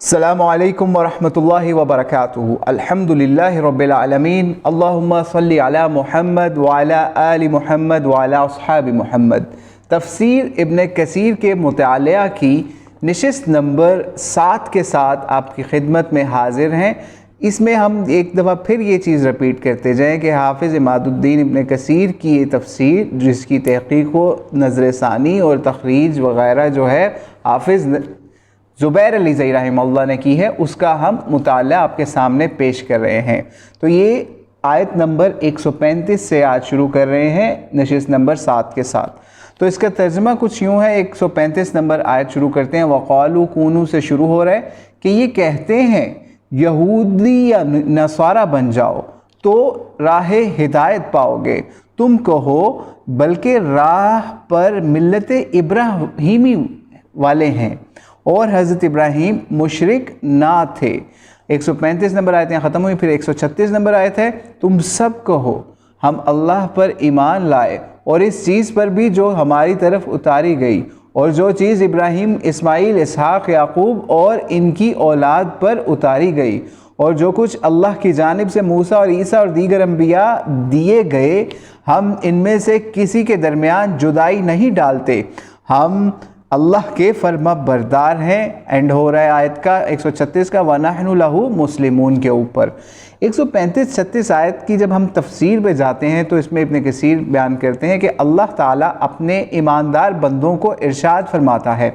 السلام علیکم ورحمۃ اللہ وبرکاتہ۔ الحمدللہ رب العالمین، اللہم صلی علی محمد وعلی آل محمد وعلی اصحاب محمد۔ تفسیر ابن کثیر کے مطالعہ کی نشست نمبر 7 کے ساتھ آپ کی خدمت میں حاضر ہیں۔ اس میں ہم ایک دفعہ پھر یہ چیز رپیٹ کرتے جائیں کہ حافظ عماد الدین ابن کثیر کی یہ تفسیر، جس کی تحقیق و نظر ثانی اور تخریج وغیرہ جو ہے حافظ زبیر علی زئی رحمہ اللہ نے کی ہے، اس کا ہم مطالعہ آپ کے سامنے پیش کر رہے ہیں۔ تو یہ آیت نمبر 135 سے آج شروع کر رہے ہیں نشست نمبر 7 کے ساتھ۔ تو اس کا ترجمہ کچھ یوں ہے، 135 نمبر آیت شروع کرتے ہیں۔ وَقَالُوا كُونُوا سے شروع ہو رہا ہے کہ یہ کہتے ہیں یہودی یا نصارہ بن جاؤ تو راہ ہدایت پاؤ گے۔ تم کہو بلکہ راہ پر ملت ابراہیمی والے ہیں اور حضرت ابراہیم مشرک نہ تھے۔ 135 نمبر آیتیں ختم ہوئی، پھر 136 نمبر آیت ہے، تم سب کہو ہم اللہ پر ایمان لائے اور اس چیز پر بھی جو ہماری طرف اتاری گئی، اور جو چیز ابراہیم، اسماعیل، اسحاق، یعقوب اور ان کی اولاد پر اتاری گئی، اور جو کچھ اللہ کی جانب سے موسیٰ اور عیسیٰ اور دیگر انبیاء دیے گئے، ہم ان میں سے کسی کے درمیان جدائی نہیں ڈالتے، ہم اللہ کے فرما بردار ہیں۔ اینڈ ہو رہا ہے آیت کا 136 کا وَنَحْنُ لَهُ مُسْلِمُونَ کے اوپر۔ 135-36 آیت کی جب ہم تفسیر پہ جاتے ہیں تو اس میں ابن کثیر بیان کرتے ہیں کہ اللہ تعالیٰ اپنے ایماندار بندوں کو ارشاد فرماتا ہے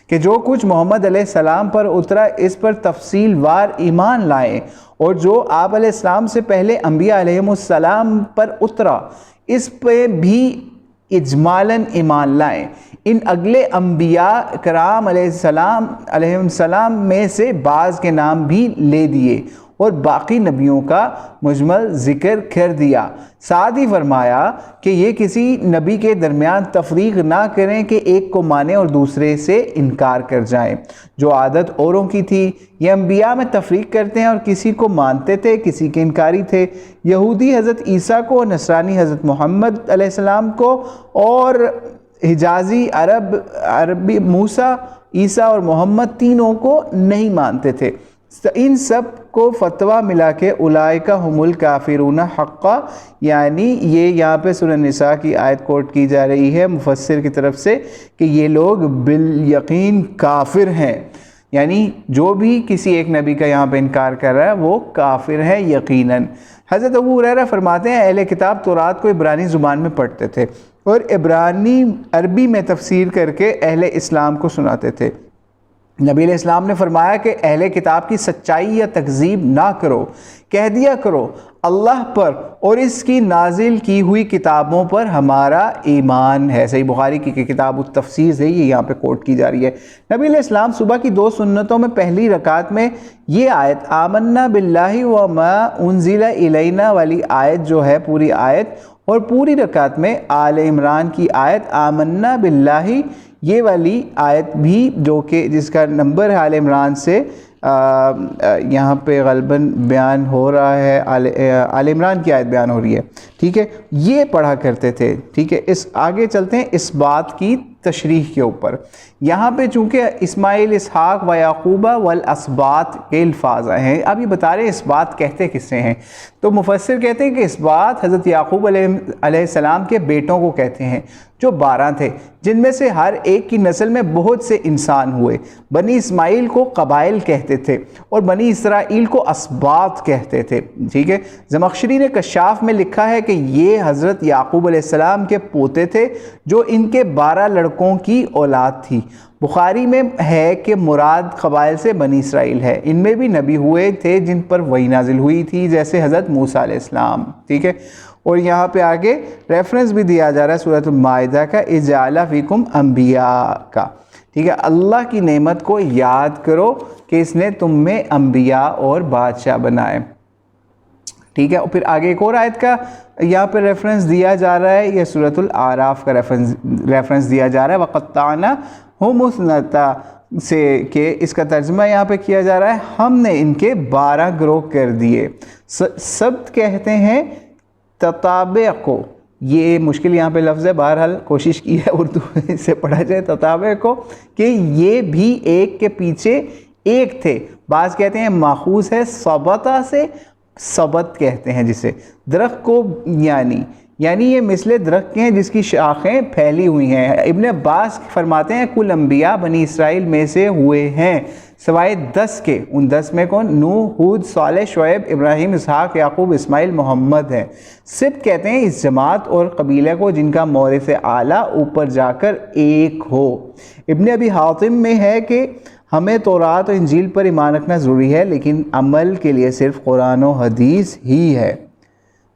کہ جو کچھ محمد علیہ السلام پر اترا اس پر تفصیل وار ایمان لائیں، اور جو آپ علیہ السلام سے پہلے انبیاء علیہ السلام پر اترا اس پہ بھی اجمالاً ایمان لائیں۔ ان اگلے انبیاء کرام علیہ السلام میں سے بعض کے نام بھی لے دیے اور باقی نبیوں کا مجمل ذکر کر دیا۔ ساتھ ہی فرمایا کہ یہ کسی نبی کے درمیان تفریق نہ کریں کہ ایک کو مانیں اور دوسرے سے انکار کر جائیں، جو عادت اوروں کی تھی۔ یہ انبیاء میں تفریق کرتے ہیں اور کسی کو مانتے تھے، کسی کے انکاری تھے۔ یہودی حضرت عیسیٰ کو، نصرانی حضرت محمد علیہ السلام کو، اور حجازی عربی موسیٰ، عیسیٰ اور محمد تینوں کو نہیں مانتے تھے۔ ان سب کو فتویٰ ملا کے اولئک هم الکافرون حقا، یعنی یہ یہاں پہ سورہ نساء کی آیت کوٹ کی جا رہی ہے مفسر کی طرف سے کہ یہ لوگ بالیقین کافر ہیں، یعنی جو بھی کسی ایک نبی کا یہاں پہ انکار کر رہا ہے وہ کافر ہے یقیناً۔ حضرت ابو ہریرہ فرماتے ہیں اہل کتاب تورات کو عبرانی زبان میں پڑھتے تھے اور عبرانی عربی میں تفسیر کر کے اہل اسلام کو سناتے تھے۔ نبی علیہ السلام نے فرمایا کہ اہل کتاب کی سچائی یا تکذیب نہ کرو، کہہ دیا کرو اللہ پر اور اس کی نازل کی ہوئی کتابوں پر ہمارا ایمان ہے۔ صحیح بخاری کی کتاب التفسیر سے یہ یہاں پہ کوٹ کی جا رہی ہے۔ نبی علیہ السلام صبح کی 2 سنتوں میں پہلی رکعت میں یہ آیت آمنا باللہ وما انزل الینا والی آیت جو ہے پوری آیت، اور پوری رکعت میں آل عمران کی آیت آمنا باللہ یہ والی آیت بھی، جو کہ جس کا نمبر ہے آل عمران سے یہاں پہ غالباً بیان ہو رہا ہے، آل عمران کی آیت بیان ہو رہی ہے، ٹھیک ہے، یہ پڑھا کرتے تھے، ٹھیک ہے۔ اس آگے چلتے ہیں اس بات کی تشریح کے اوپر۔ یہاں پہ چونکہ اسماعیل، اسحاق و یعقوبہ والاسباط کے الفاظ آئے ہیں، اب یہ بتا رہے ہیں اس بات کہتے کس سے ہیں، تو مفسر کہتے ہیں کہ اس بات حضرت یعقوب علیہ السلام کے بیٹوں کو کہتے ہیں جو 12 تھے، جن میں سے ہر ایک کی نسل میں بہت سے انسان ہوئے۔ بنی اسماعیل کو قبائل کہتے تھے اور بنی اسرائیل کو اسباط کہتے تھے، ٹھیک ہے۔ زمخشری نے کشاف میں لکھا ہے کہ یہ حضرت یعقوب علیہ السلام کے پوتے تھے جو ان کے 12 لڑکوں کی اولاد تھی۔ بخاری میں ہے کہ مراد قبائل سے بنی اسرائیل ہے، ان میں بھی نبی ہوئے تھے جن پر وحی نازل ہوئی تھی، جیسے حضرت موسیٰ علیہ السلام، ٹھیک ہے۔ اور یہاں پہ آگے ریفرنس بھی دیا جا رہا ہے سورۃ المائدہ کا اجعل فیکم انبیاء کا، ٹھیک ہے۔ اللہ کی نعمت کو یاد کرو کہ اس نے تم میں انبیاء اور بادشاہ بنائے، ٹھیک ہے۔ اور پھر آگے ایک اور آیت کا یہاں پہ ریفرنس دیا جا رہا ہے، یہ سورۃ الاعراف کا ریفرنس دیا جا رہا ہے وَقَطَّعْنَاهُمُ اثْنَتَا سے، کہ اس کا ترجمہ یہاں پہ کیا جا رہا ہے ہم نے ان کے 12 گروہ کر دیے۔ سبت کہتے ہیں تتابع کو، یہ مشکل یہاں پہ لفظ ہے، بہرحال کوشش کی ہے اردو سے پڑھا جائے تتابع کو، کہ یہ بھی ایک کے پیچھے ایک تھے. بعض کہتے ہیں ماخوذ ہے صبتا سے، صبت کہتے ہیں جسے، درخت کو یعنی یہ مثل درخت کے ہیں جس کی شاخیں پھیلی ہوئی ہیں. ابن عباس فرماتے ہیں کل انبیاء بنی اسرائیل میں سے ہوئے ہیں سوائے 10 کے. ان 10 میں کون؟ نوح، ہود، صالح، شعیب، ابراہیم، اسحاق، یعقوب، اسماعیل، محمد ہیں. سبت کہتے ہیں اس جماعت اور قبیلے کو جن کا مورث اعلیٰ اوپر جا کر ایک ہو. ابن ابی حاتم میں ہے کہ ہمیں تورات و انجیل پر ایمان رکھنا ضروری ہے لیکن عمل کے لیے صرف قرآن و حدیث ہی ہے.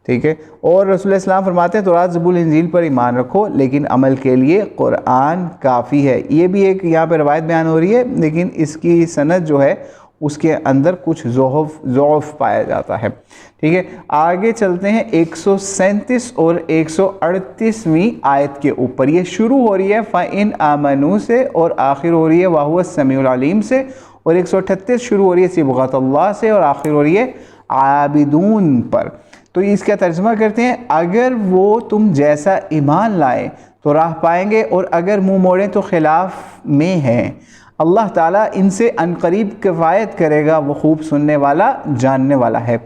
ٹھیک ہے. اور رسول اللہ السلام فرماتے ہیں تورات زبور انجیل پر ایمان رکھو لیکن عمل کے لیے قرآن کافی ہے. یہ بھی ایک یہاں پہ روایت بیان ہو رہی ہے لیکن اس کی سند جو ہے اس کے اندر کچھ ضعف پایا جاتا ہے. ٹھیک ہے. آگے چلتے ہیں 137 اور 138ویں آیت کے اوپر. یہ شروع ہو رہی ہے فَإِنْ آمَنُوا سے اور آخر ہو رہی ہے وَهُوَ السَّمِيعُ الْعَلِيمُ سے، اور 138 شروع ہو رہی ہے صبغۃ اللہ سے اور آخر ہو رہی ہے عابدون پر. تو اس کا ترجمہ کرتے ہیں اگر وہ تم جیسا ایمان لائیں تو راہ پائیں گے اور اگر منہ موڑیں تو خلاف میں ہیں. اللہ تعالیٰ ان سے عنقریب کفایت کرے گا، وہ خوب سننے والا جاننے والا ہے.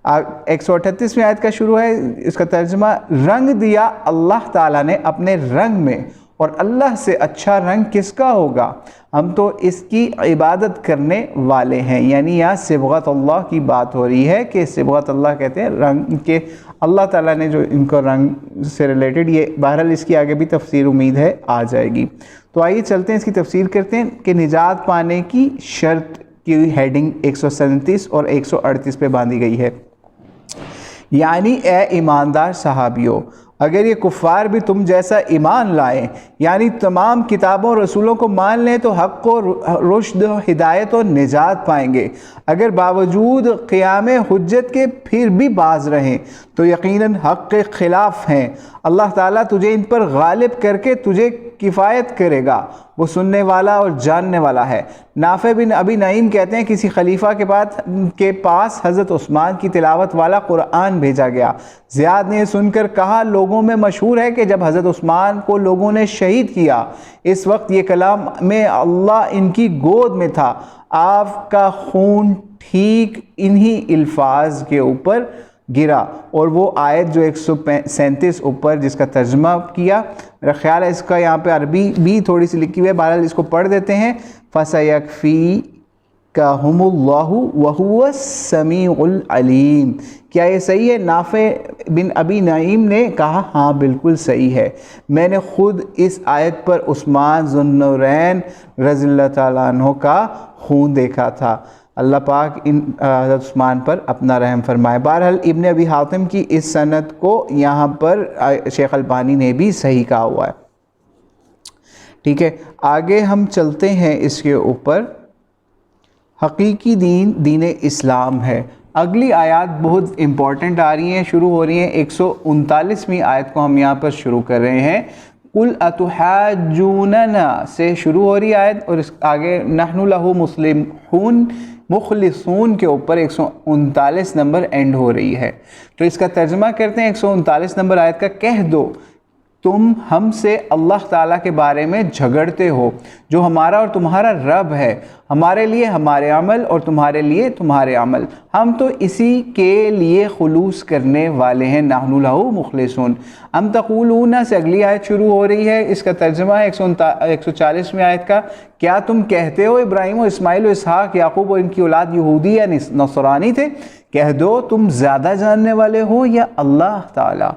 138ویں آیت کا شروع ہے. اس کا ترجمہ رنگ دیا اللہ تعالیٰ نے اپنے رنگ میں، اور اللہ سے اچھا رنگ کس کا ہوگا؟ ہم تو اس کی عبادت کرنے والے ہیں. یعنی یہاں صبغت اللہ کی بات ہو رہی ہے کہ صبغت اللہ کہتے ہیں رنگ کے، اللہ تعالیٰ نے جو ان کو رنگ سے ریلیٹڈ، یہ بہرحال اس کی آگے بھی تفسیر امید ہے آ جائے گی. تو آئیے چلتے ہیں اس کی تفسیر کرتے ہیں کہ نجات پانے کی شرط کی ہیڈنگ 137 اور 138 پہ باندھی گئی ہے. یعنی اے ایماندار صحابیوں، اگر یہ کفار بھی تم جیسا ایمان لائیں، یعنی تمام کتابوں اور رسولوں کو مان لیں تو حق و رشد و ہدایت و نجات پائیں گے. اگر باوجود قیام حجت کے پھر بھی باز رہیں تو یقیناً حق کے خلاف ہیں. اللہ تعالیٰ تجھے ان پر غالب کر کے تجھے کفایت کرے گا، وہ سننے والا اور جاننے والا ہے. نافع بن ابی نعیم کہتے ہیں کسی خلیفہ کے پاس حضرت عثمان کی تلاوت والا قرآن بھیجا گیا. زیاد نے سن کر کہا لوگوں میں مشہور ہے کہ جب حضرت عثمان کو لوگوں نے شہید کیا اس وقت یہ کلام میں اللہ ان کی گود میں تھا، آپ کا خون ٹھیک انہی الفاظ کے اوپر گرا. اور وہ آیت جو 137 اوپر جس کا ترجمہ کیا، میرا خیال ہے اس کا یہاں پہ عربی بھی تھوڑی سی لکھی ہوئی ہے، بہرحال اس کو پڑھ دیتے ہیں. فَسَيَكْفِيكَهُمُ اللَّهُ وَهُوَ السَّمِيعُ الْعَلِيمُ. کیا یہ صحیح ہے؟ نافع بن ابی نعیم نے کہا ہاں بالکل صحیح ہے، میں نے خود اس آیت پر عثمان ذو النورین رضی اللہ تعالیٰ عنہ کا خون دیکھا تھا. اللہ پاک ان حضرت عثمان پر اپنا رحم فرمائے. بہرحال ابن ابی حاتم کی اس سند کو یہاں پر شیخ البانی نے بھی صحیح کہا ہوا ہے. ٹھیک ہے. آگے ہم چلتے ہیں اس کے اوپر. حقیقی دین دین اسلام ہے. اگلی آیات بہت امپورٹنٹ آ رہی ہیں، شروع ہو رہی ہیں 139ویں آیت کو ہم یہاں پر شروع کر رہے ہیں. قُلْ أَتُحَاجُّونَنَا سے شروع ہو رہی آیت، اور اس آگے نَحْنُ لَهُ مُسْلِمُونَ مخلصون کے اوپر 139 نمبر اینڈ ہو رہی ہے. تو اس کا ترجمہ کرتے ہیں 139 نمبر آیت کا. کہہ دو تم ہم سے اللہ تعالیٰ کے بارے میں جھگڑتے ہو جو ہمارا اور تمہارا رب ہے، ہمارے لیے ہمارے عمل اور تمہارے لیے تمہارے عمل، ہم تو اسی کے لیے خلوص کرنے والے ہیں. نحن لہو مخلصون. ام تقولون سے اگلی آیت شروع ہو رہی ہے. اس کا ترجمہ ہے 140ویں آیت کا. کیا تم کہتے ہو ابراہیم و اسماعیل و اسحاق یعقوب اور ان کی اولاد یہودی یا نصرانی تھے؟ کہہ دو تم زیادہ جاننے والے ہو یا اللہ تعالیٰ.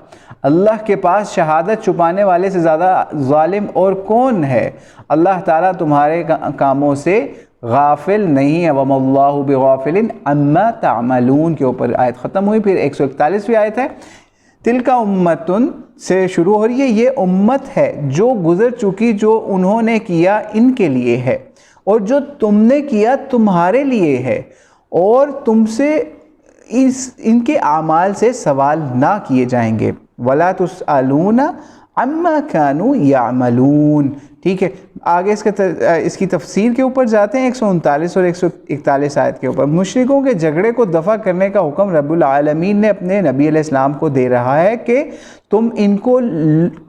اللہ کے پاس شہادت چھپانے والے سے زیادہ ظالم اور کون ہے؟ اللہ تعالیٰ تمہارے کاموں سے غافل نہیں ہے. وَمَا اللَّهُ بِغَافِلٍ عَمَّا تَعْمَلُونَ کے اوپر آیت ختم ہوئی. پھر 141ویں آیت ہے. تِلْكَ أُمَّةٌ سے شروع ہو رہی ہے. یہ امت ہے جو گزر چکی، جو انہوں نے کیا ان کے لیے ہے، اور جو تم نے کیا تمہارے لیے ہے، اور تم سے ان کے اعمال سے سوال نہ کیے جائیں گے. وَلَا تُسْأَلُونَ عَمَّا كَانُوا يَعْمَلُونَ. ٹھیک ہے، آگے اس کی تفسیر کے اوپر جاتے ہیں 139 اور 141 آیت کے اوپر۔ مشرکوں کے جھگڑے کو دفع کرنے کا حکم رب العالمین نے اپنے نبی علیہ السلام کو دے رہا ہے کہ تم ان کو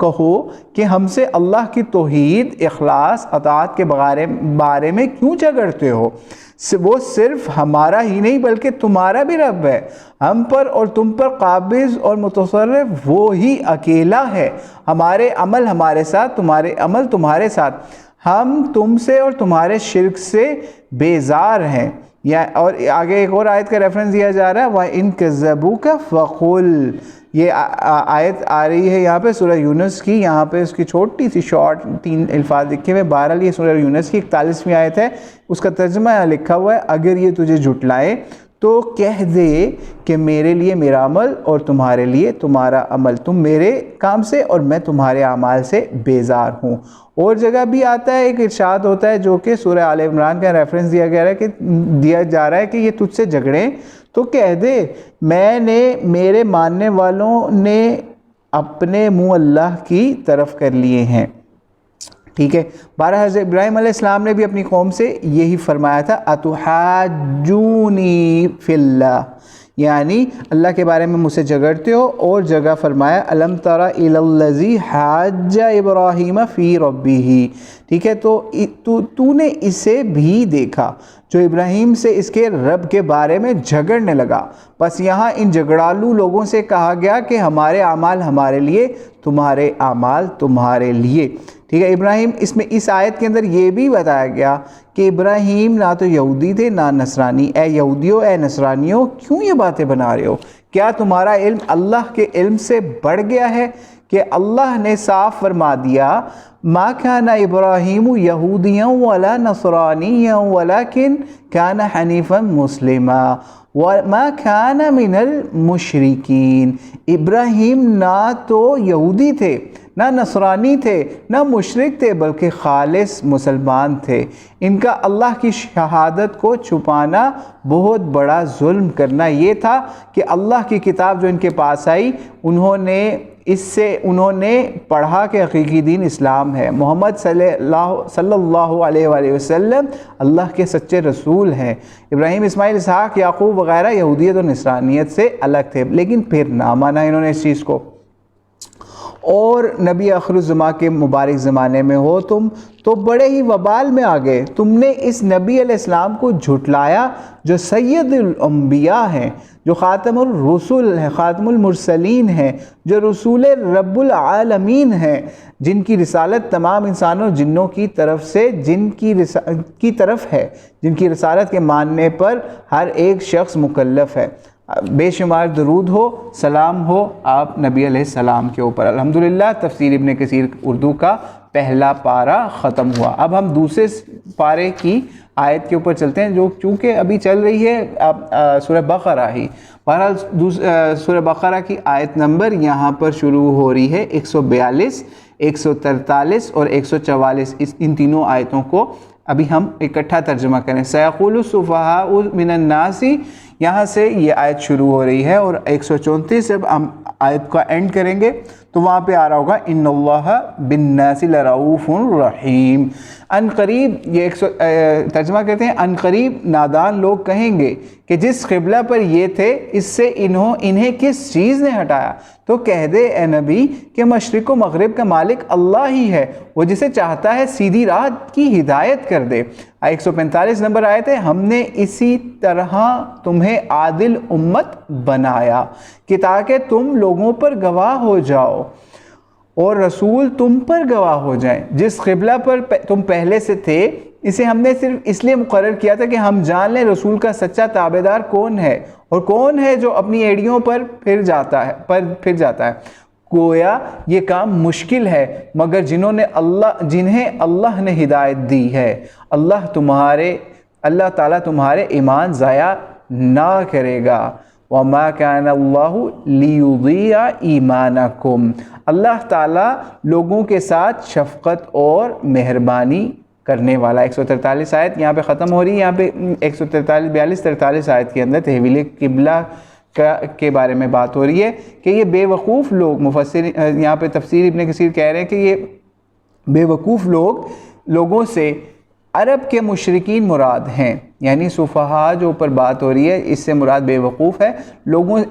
کہو کہ ہم سے اللہ کی توحید، اخلاص، اطاعت کے بارے میں کیوں جھگڑتے ہو؟ وہ صرف ہمارا ہی نہیں بلکہ تمہارا بھی رب ہے، ہم پر اور تم پر قابض اور متصرف وہی اکیلا ہے، ہمارے عمل ہمارے ساتھ، تمہارے عمل تمہارے ساتھ، ہم تم سے اور تمہارے شرک سے بیزار ہیں۔ اور آگے ایک اور آیت کا ریفرنس دیا جا رہا ہے وَإِن كَذَّبُوكَ فَقُلْ، یہ آیت آ رہی ہے یہاں پہ سورہ یونس کی، یہاں پہ اس کی چھوٹی سی شارٹ 3 الفاظ لکھے ہوئے، بہرحال یہ سورہ یونس کی 41ویں آیت ہے، اس کا ترجمہ یہاں لکھا ہوا ہے اگر یہ تجھے جھٹلائے تو کہہ دے کہ میرے لیے میرا عمل اور تمہارے لیے تمہارا عمل، تم میرے کام سے اور میں تمہارے اعمال سے بیزار ہوں۔ اور جگہ بھی آتا ہے، ایک ارشاد ہوتا ہے جو کہ سورہ آل عمران کا ریفرنس دیا جا رہا ہے کہ یہ تجھ سے جھگڑیں تو کہہ دے میں نے، میرے ماننے والوں نے اپنے منہ اللہ کی طرف کر لیے ہیں۔ ٹھیک ہے، بارہ حضرت ابراہیم علیہ السلام نے بھی اپنی قوم سے یہی فرمایا تھا اتحاجونی فی اللہ، یعنی اللہ کے بارے میں مجھ سے جھگڑتے ہو۔ اور جگہ فرمایا الم تر الی الذی حاج ابراہیم فی ربہ، ٹھیک ہے، تو نے اسے بھی دیکھا جو ابراہیم سے اس کے رب کے بارے میں جھگڑنے لگا۔ بس یہاں ان جھگڑالو لوگوں سے کہا گیا کہ ہمارے اعمال ہمارے لیے، تمہارے اعمال تمہارے لیے۔ ٹھیک ہے، ابراہیم اس آیت کے اندر یہ بھی بتایا گیا کہ ابراہیم نہ تو یہودی تھے نہ نصرانی۔ اے یہودیوں، اے نصرانیوں، کیوں یہ باتیں بنا رہے ہو؟ کیا تمہارا علم اللہ کے علم سے بڑھ گیا ہے کہ اللہ نے صاف فرما دیا ما کان ابراہیم یہودیا ولا نصرانیا ولکن کان حنیفا مسلما وما کان من المشرکین۔ ابراہیم نہ تو یہودی تھے، نہ نصرانی تھے، نہ مشرک تھے، بلکہ خالص مسلمان تھے۔ ان کا اللہ کی شہادت کو چھپانا بہت بڑا ظلم کرنا یہ تھا کہ اللہ کی کتاب جو ان کے پاس آئی انہوں نے پڑھا کہ حقیقی دین اسلام ہے، محمد صلی اللہ علیہ وآلہ وسلم اللہ کے سچے رسول ہیں۔ ابراہیم، اسماعیل، اسحاق، یعقوب وغیرہ یہودیت اور نصرانیت سے الگ تھے، لیکن پھر نہ مانا انہوں نے اس چیز کو۔ اور نبی آخر الزماں کے مبارک زمانے میں ہو تم تو بڑے ہی وبال میں آ گئے۔ تم نے اس نبی علیہ السلام کو جھٹلایا جو سید الانبیاء ہیں، جو خاتم الرسل ہیں، خاتم المرسلین ہیں، جو رسول رب العالمین ہیں، جن کی رسالت تمام انسانوں اور جنوں کی طرف سے جن کی طرف ہے، جن کی رسالت کے ماننے پر ہر ایک شخص مکلف ہے۔ بے شمار درود ہو، سلام ہو آپ نبی علیہ السلام کے اوپر۔ الحمدللہ تفسیر ابن کثیر اردو کا پہلا پارہ ختم ہوا۔ اب ہم دوسرے پارے کی آیت کے اوپر چلتے ہیں جو چونکہ ابھی چل رہی ہے سورہ بقرہ ہی۔ بہرحال سورہ بقرہ کی آیت نمبر یہاں پر شروع ہو رہی ہے 142، 143 اور 144۔ ان تینوں آیتوں کو ابھی ہم اکٹھا ترجمہ کریں۔ سیقول السفہاء من الناس، یہاں سے یہ آیت شروع ہو رہی ہے، اور 134 جب ہم آیت کا اینڈ کریں گے تو وہاں پہ آ رہا ہوگا ان اللہ بالناس لرؤوف رحیم۔ ان قریب، یہ ترجمہ کرتے ہیں ان قریب نادان لوگ کہیں گے کہ جس قبلہ پر یہ تھے اس سے انہیں کس چیز نے ہٹایا؟ تو کہہ دے اے نبی کہ مشرق و مغرب کا مالک اللہ ہی ہے، وہ جسے چاہتا ہے سیدھی راہ کی ہدایت کر دے۔ 145 نمبر آیت ہے ہم نے اسی طرح تمہیں عادل امت بنایا کہ تاکہ تم لوگوں پر گواہ ہو جاؤ اور رسول تم پر گواہ ہو جائیں۔ جس قبلہ پر تم پہلے سے تھے اسے ہم نے صرف اس لیے مقرر کیا تھا کہ ہم جان لیں رسول کا سچا تابعدار کون ہے اور کون ہے جو اپنی ایڑیوں پر پھر جاتا ہے۔ گویا یہ کام مشکل ہے مگر جنہیں اللہ نے ہدایت دی ہے۔ اللہ تعالیٰ تمہارے ایمان ضائع نہ کرے گا۔ وَمَا كَانَ اللَّهُ لِيُضِيعَ إِيمَانَكُمْ، اللہ تعالیٰ لوگوں کے ساتھ شفقت اور مہربانی کرنے والا۔ 143 آیت یہاں پہ ختم ہو رہی ہے۔ یہاں پہ 143، 42، 43 آیت کے اندر تحویل قبلہ کے بارے میں بات ہو رہی ہے کہ یہ بے وقوف لوگ، مفسر یہاں پہ تفسیر ابن کثیر کہہ رہے ہیں کہ یہ بیوقوف لوگوں سے عرب کے مشرکین مراد ہیں، یعنی صفحاء جو اوپر بات ہو رہی ہے اس سے مراد بیوقوف ہے،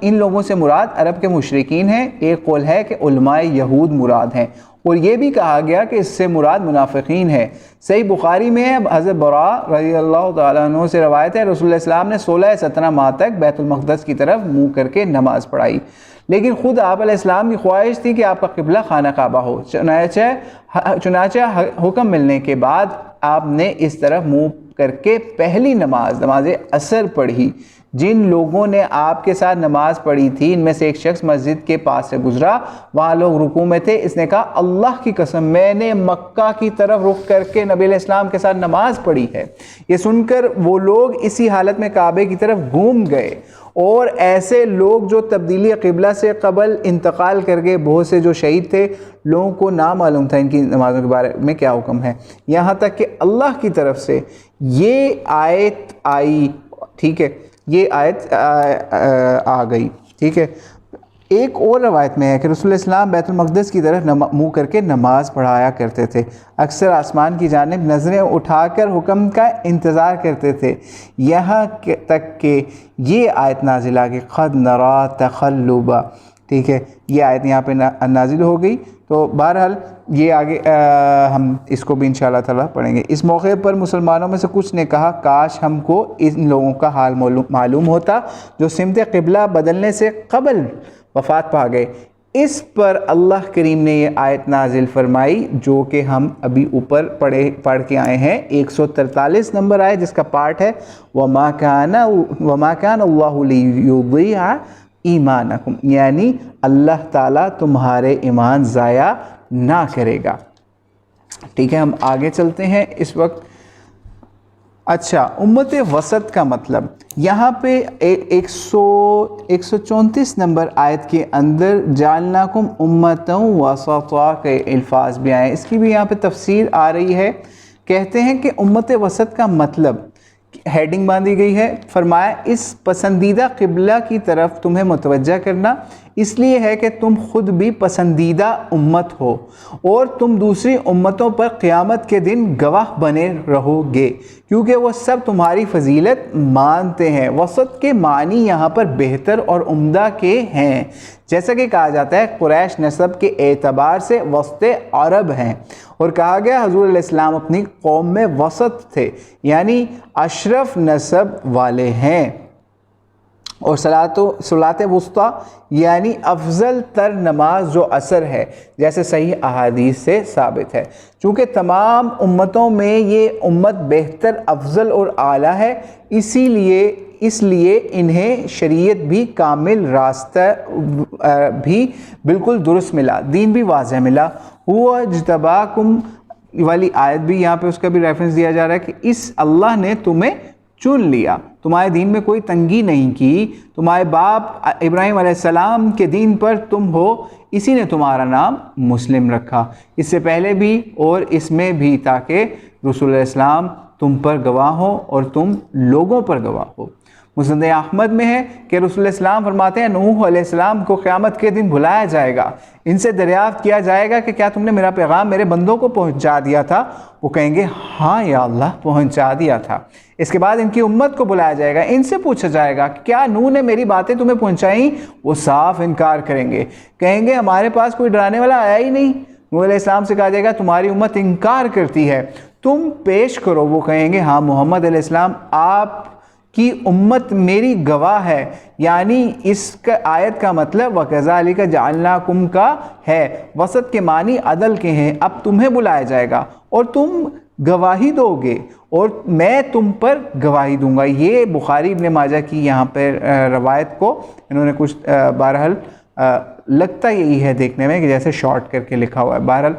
ان لوگوں سے مراد عرب کے مشرکین ہیں۔ ایک قول ہے کہ علماء یہود مراد ہیں، اور یہ بھی کہا گیا کہ اس سے مراد منافقین ہے۔ صحیح بخاری میں حضرت براء رضی اللہ تعالیٰ عنہ سے روایت ہے، رسول اللہ صلی اللہ علیہ وسلم نے 16-17 ماہ تک بیت المقدس کی طرف منہ کر کے نماز پڑھائی، لیکن خود آپ علیہ السلام کی خواہش تھی کہ آپ کا قبلہ خانہ کعبہ ہو، چنانچہ حکم ملنے کے بعد آپ نے اس طرف منہ کر کے پہلی نماز عصر پڑھی۔ جن لوگوں نے آپ کے ساتھ نماز پڑھی تھی ان میں سے ایک شخص مسجد کے پاس سے گزرا، وہاں لوگ رکوع میں تھے، اس نے کہا اللہ کی قسم میں نے مکہ کی طرف رخ کر کے نبی علیہ السلام کے ساتھ نماز پڑھی ہے۔ یہ سن کر وہ لوگ اسی حالت میں کعبے کی طرف گھوم گئے، اور ایسے لوگ جو تبدیلی قبلہ سے قبل انتقال کر گئے، بہت سے جو شہید تھے، لوگوں کو نامعلوم تھا ان کی نمازوں کے بارے میں کیا حکم ہے، یہاں تک کہ اللہ کی طرف سے یہ آیت آئی، ٹھیک ہے، یہ آیت آ گئی، ٹھیک ہے۔ ایک اور روایت میں ہے کہ رسول اللہ صلی اللہ علیہ وسلم بیت المقدس کی طرف منہ کر کے نماز پڑھایا کرتے تھے، اکثر آسمان کی جانب نظریں اٹھا کر حکم کا انتظار کرتے تھے، یہاں تک کہ یہ آیت نازل آ گئی قد نرا تقلبا، ٹھیک ہے، یہ آیت یہاں پہ نازل ہو گئی۔ تو بہرحال یہ آگے ہم اس کو بھی انشاءاللہ تعالیٰ پڑھیں گے۔ اس موقع پر مسلمانوں میں سے کچھ نے کہا کاش ہم کو ان لوگوں کا حال معلوم ہوتا جو سمت قبلہ بدلنے سے قبل وفات پا گئے۔ اس پر اللہ کریم نے یہ آیت نازل فرمائی جو کہ ہم ابھی اوپر پڑھ کے آئے ہیں، 143 نمبر آیت، جس کا پارٹ ہے وَمَا كَانَ اللَّهُ لِيُضِيعَ ایمانکم، یعنی اللہ تعالیٰ تمہارے ایمان ضائع نہ کرے گا۔ ٹھیک ہے، ہم آگے چلتے ہیں اس وقت۔ اچھا، امت وسط کا مطلب یہاں پہ 134 نمبر آیت کے اندر جعلناکم امتا وسطا کے الفاظ بھی آئے ہیں، اس کی بھی یہاں پہ تفسیر آ رہی ہے۔ کہتے ہیں کہ امت وسط کا مطلب ہیڈنگ باندھی گئی ہے، فرمایا اس پسندیدہ قبلہ کی طرف تمہیں متوجہ کرنا اس لیے ہے کہ تم خود بھی پسندیدہ امت ہو اور تم دوسری امتوں پر قیامت کے دن گواہ بنے رہو گے، کیونکہ وہ سب تمہاری فضیلت مانتے ہیں۔ وسط کے معنی یہاں پر بہتر اور عمدہ کے ہیں، جیسا کہ کہا جاتا ہے قریش نسب کے اعتبار سے وسط عرب ہیں، اور کہا گیا حضور علیہ السلام اپنی قوم میں وسط تھے، یعنی اشرف نسب والے ہیں۔ اور صلاۃ وسطیٰ یعنی افضل تر نماز جو عصر ہے، جیسے صحیح احادیث سے ثابت ہے۔ چونکہ تمام امتوں میں یہ امت بہتر، افضل اور اعلیٰ ہے، اس لیے انہیں شریعت بھی کامل، راستہ بھی بالکل درست ملا، دین بھی واضح ملا۔ ہوا اجتباکم والی آیت بھی یہاں پہ اس کا بھی ریفرنس دیا جا رہا ہے کہ اس اللہ نے تمہیں چن لیا، تمہارے دین میں کوئی تنگی نہیں کی، تمہارے باپ ابراہیم علیہ السلام کے دین پر تم ہو، اسی نے تمہارا نام مسلم رکھا، اس سے پہلے بھی اور اس میں بھی، تاکہ رسول علیہ السلام تم پر گواہ ہو اور تم لوگوں پر گواہ ہو۔ مسند احمد میں ہے کہ رسول اللہ السلام فرماتے ہیں نوح علیہ السلام کو قیامت کے دن بلایا جائے گا، ان سے دریافت کیا جائے گا کہ کیا تم نے میرا پیغام میرے بندوں کو پہنچا دیا تھا؟ وہ کہیں گے ہاں یا اللہ پہنچا دیا تھا۔ اس کے بعد ان کی امت کو بلایا جائے گا، ان سے پوچھا جائے گا کہ کیا نوح نے میری باتیں تمہیں پہنچائیں؟ وہ صاف انکار کریں گے، کہیں گے ہمارے پاس کوئی ڈرانے والا آیا ہی نہیں۔ نوح علیہ السلام سے کہا جائے گا تمہاری امت انکار کرتی ہے، تم پیش کرو۔ وہ کہیں گے ہاں محمد علیہ السلام آپ کی امت میری گواہ ہے، یعنی اس کا آیت کا مطلب وَكَذَلِكَ جَعَلْنَاكُمْ کا ہے، وسط کے معنی عدل کے ہیں۔ اب تمہیں بلایا جائے گا اور تم گواہی دو گے اور میں تم پر گواہی دوں گا۔ یہ بخاری ابن ماجہ کی یہاں پہ روایت کو انہوں نے کچھ بہرحال لگتا یہی ہے دیکھنے میں کہ جیسے شارٹ کر کے لکھا ہوا ہے، بہرحال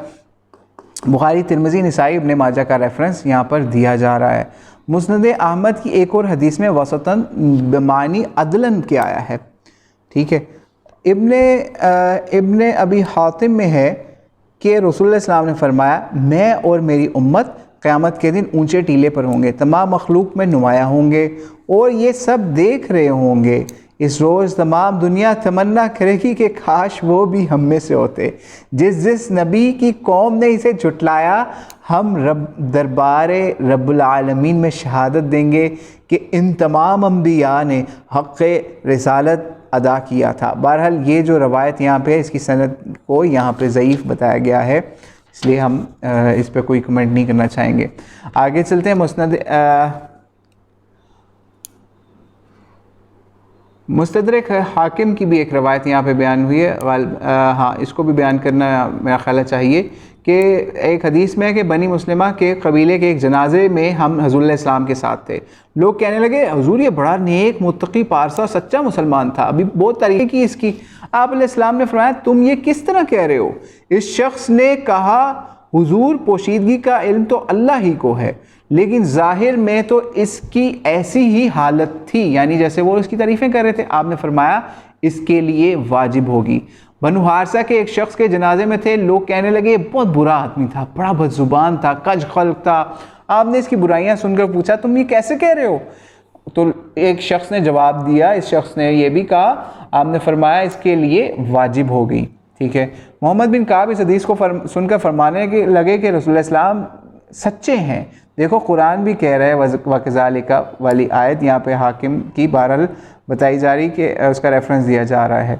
بخاری، ترمذی، نسائی، ابن ماجہ کا ریفرنس یہاں پر دیا جا رہا ہے۔ مسند احمد کی ایک اور حدیث میں وسطاً بمعنی عدلاً کے آیا ہے، ٹھیک ہے۔ ابن ابی حاتم میں ہے کہ رسول اللہ صلی اللہ علیہ وسلم نے فرمایا میں اور میری امت قیامت کے دن اونچے ٹیلے پر ہوں گے، تمام مخلوق میں نمایاں ہوں گے اور یہ سب دیکھ رہے ہوں گے، اس روز تمام دنیا تمنا کرے گی کہ کاش وہ بھی ہم میں سے ہوتے۔ جس نبی کی قوم نے اسے جھٹلایا، ہم دربار رب العالمین میں شہادت دیں گے کہ ان تمام انبیاء نے حق رسالت ادا کیا تھا۔ بہرحال یہ جو روایت یہاں پہ اس کی سند کو یہاں پہ ضعیف بتایا گیا ہے، اس لیے ہم اس پہ کوئی کمنٹ نہیں کرنا چاہیں گے۔ آگے چلتے ہیں۔ مستدرک حاکم کی بھی ایک روایت یہاں پہ بیان ہوئی ہے، ہاں اس کو بھی بیان کرنا میرا خیال ہے چاہیے، کہ ایک حدیث میں ہے کہ بنی مسلمہ کے قبیلے کے ایک جنازے میں ہم حضور علیہ السلام کے ساتھ تھے۔ لوگ کہنے لگے حضور یہ بڑا نیک متقی پارسا سچا مسلمان تھا، ابھی بہت تعریف کی اس کی۔ آپ علیہ السلام نے فرمایا تم یہ کس طرح کہہ رہے ہو؟ اس شخص نے کہا حضور پوشیدگی کا علم تو اللہ ہی کو ہے، لیکن ظاہر میں تو اس کی ایسی ہی حالت تھی، یعنی جیسے وہ اس کی تعریفیں کر رہے تھے۔ آپ نے فرمایا اس کے لیے واجب ہوگی۔ بنو حارثہ کے ایک شخص کے جنازے میں تھے، لوگ کہنے لگے یہ بہت برا آدمی تھا، بڑا بد زبان تھا، کج خلق تھا۔ آپ نے اس کی برائیاں سن کر پوچھا تم یہ کیسے کہہ رہے ہو؟ تو ایک شخص نے جواب دیا، اس شخص نے یہ بھی کہا، آپ نے فرمایا اس کے لیے واجب ہو گئی۔ ٹھیک ہے۔ محمد بن کعب اس حدیث کو سن کر فرمانے لگے کہ رسول اللہ علیہ السلام سچے ہیں۔ دیکھو قرآن بھی کہہ رہا ہے وَكَذَلِكَ والی آیت یہاں پہ حاکم کی بہرحال بتائی جا رہی کہ اس کا ریفرنس دیا جا رہا ہے۔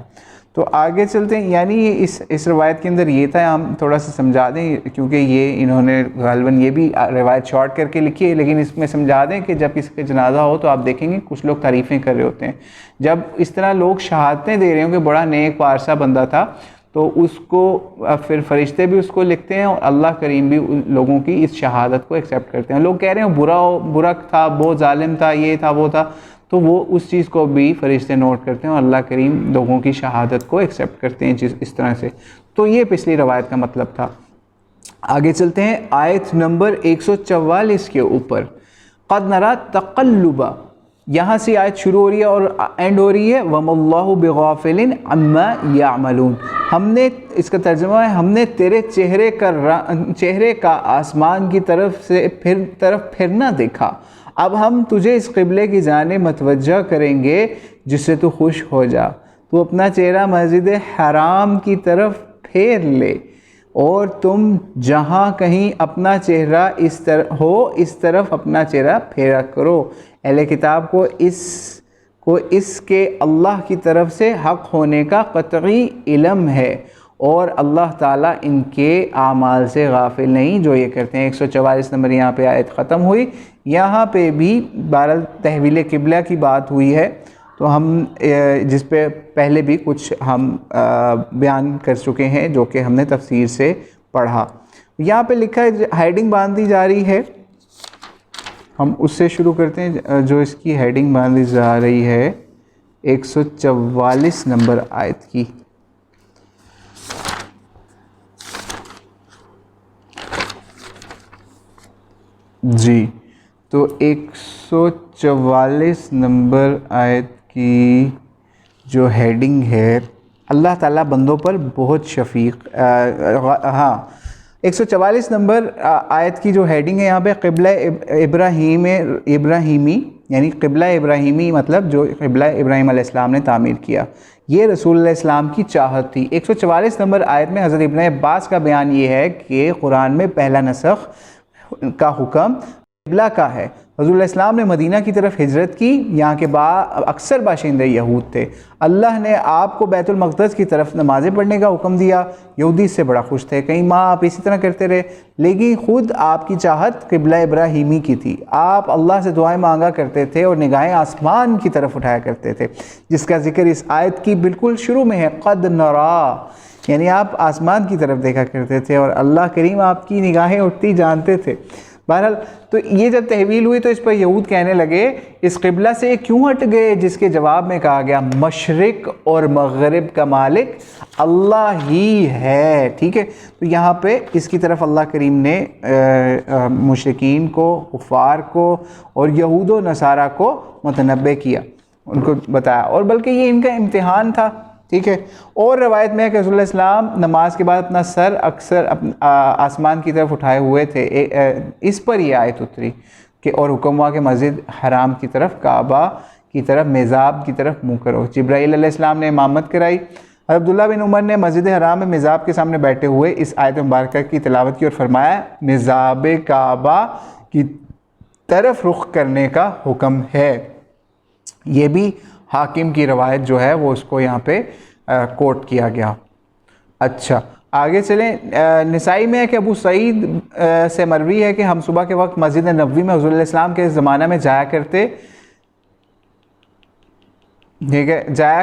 تو آگے چلتے ہیں، یعنی اس روایت کے اندر یہ تھا، ہم تھوڑا سا سمجھا دیں کیونکہ یہ انہوں نے غالباً یہ بھی روایت شارٹ کر کے لکھی ہے، لیکن اس میں سمجھا دیں کہ جب اس کا جنازہ ہو تو آپ دیکھیں گے کچھ لوگ تعریفیں کر رہے ہوتے ہیں۔ جب اس طرح لوگ شہادتیں دے رہے ہوں کہ بڑا نیک پارسا بندہ تھا، تو اس کو پھر فرشتے بھی اس کو لکھتے ہیں اور اللہ کریم بھی لوگوں کی اس شہادت کو ایکسیپٹ کرتے ہیں۔ لوگ کہہ رہے ہیں برا تھا، بہت ظالم تھا، یہ تھا وہ تھا، تو وہ اس چیز کو بھی فرشتے نوٹ کرتے ہیں اور اللہ کریم لوگوں کی شہادت کو ایکسیپٹ کرتے ہیں اس طرح سے۔ تو یہ پچھلی روایت کا مطلب تھا۔ آگے چلتے ہیں آیت نمبر 144 کے اوپر۔ قَدْ نَرَى تَقَلُّبَ، یہاں سے آیت شروع ہو رہی ہے اور اینڈ ہو رہی ہے وَمَا اللَّهُ بِغَافِلٍ عَمَّا يَعْمَلُونَ۔ ہم نے، اس کا ترجمہ ہے ہم نے تیرے چہرے کا آسمان کی طرف پھرنا دیکھا، اب ہم تجھے اس قبلے کی جانب متوجہ کریں گے جس سے تو خوش ہو جا، تو اپنا چہرہ مسجد حرام کی طرف پھیر لے، اور تم جہاں کہیں اپنا چہرہ اس طرف اپنا چہرہ پھیرا کرو۔ اہل کتاب کو اس کے اللہ کی طرف سے حق ہونے کا قطعی علم ہے، اور اللہ تعالیٰ ان کے اعمال سے غافل نہیں جو یہ کرتے ہیں۔ 144 نمبر یہاں پہ آیت ختم ہوئی۔ یہاں پہ بھی بہرحال تحویل قبلہ کی بات ہوئی ہے، تو ہم جس پہ پہلے بھی کچھ ہم بیان کر چکے ہیں جو کہ ہم نے تفسیر سے پڑھا۔ یہاں پہ لکھا ہے ہیڈنگ باندھی جا رہی ہے، ہم اس سے شروع کرتے ہیں جو اس کی ہیڈنگ باندھی جا رہی ہے 144 نمبر آیت کی۔ جی تو 144 نمبر آیت کی جو ہیڈنگ ہے اللہ تعالیٰ بندوں پر بہت شفیق، 144 نمبر آیت کی جو ہیڈنگ ہے یہاں پہ قبلہ ابراہیمی، یعنی قبلہ ابراہیمی مطلب جو قبلہ ابراہیم علیہ السلام نے تعمیر کیا، یہ رسول اللہ علیہ السلام کی چاہت تھی۔ 144 نمبر آیت میں حضرت ابن عباس کا بیان یہ ہے کہ قرآن میں پہلا نسخ کا حکم قبلہ کا ہے۔ حضور علیہ السلام نے مدینہ کی طرف ہجرت کی، یہاں کے اکثر باشندے یہود تھے، اللہ نے آپ کو بیت المقدس کی طرف نمازیں پڑھنے کا حکم دیا، یہودی اس سے بڑا خوش تھے، کہیں ماں آپ اسی طرح کرتے رہے، لیکن خود آپ کی چاہت قبلہ ابراہیمی کی تھی، آپ اللہ سے دعائیں مانگا کرتے تھے اور نگاہیں آسمان کی طرف اٹھایا کرتے تھے، جس کا ذکر اس آیت کی بالکل شروع میں ہے، قد نرا، یعنی آپ آسمان کی طرف دیکھا کرتے تھے اور اللہ کریم آپ کی نگاہیں اٹھتی جانتے تھے۔ بہرحال تو یہ جب تحویل ہوئی تو اس پر یہود کہنے لگے اس قبلہ سے کیوں ہٹ گئے، جس کے جواب میں کہا گیا مشرق اور مغرب کا مالک اللہ ہی ہے۔ ٹھیک ہے، تو یہاں پہ اس کی طرف اللہ کریم نے مشرکین کو، کفار کو اور یہود و نصارہ کو متنبع کیا، ان کو بتایا، اور بلکہ یہ ان کا امتحان تھا۔ ٹھیک ہے، اور روایت میں ہے کہ رسول اللہ علیہ السلام نماز کے بعد اپنا سر اکثر آسمان کی طرف اٹھائے ہوئے تھے، اس پر یہ آیت اتری کہ اور حکم ہوا کہ مسجد حرام کی طرف، کعبہ کی طرف میزاب کی طرف منہ کرو۔ جبرائیل علیہ السلام نے امامت کرائی۔ حضرت عبداللہ بن عمر نے مسجد حرام میں میزاب کے سامنے بیٹھے ہوئے اس آیت مبارکہ کی تلاوت کی اور فرمایا میزاب کعبہ کی طرف رخ کرنے کا حکم ہے۔ یہ بھی حاکم کی روایت جو ہے وہ اس کو یہاں پہ کوٹ کیا گیا۔ اچھا آگے چلیں، نسائی میں ہے کہ ابو سعید سے مروی ہے کہ ہم صبح کے وقت مسجد نبوی میں حضور علیہ السلام کے زمانہ میں جایا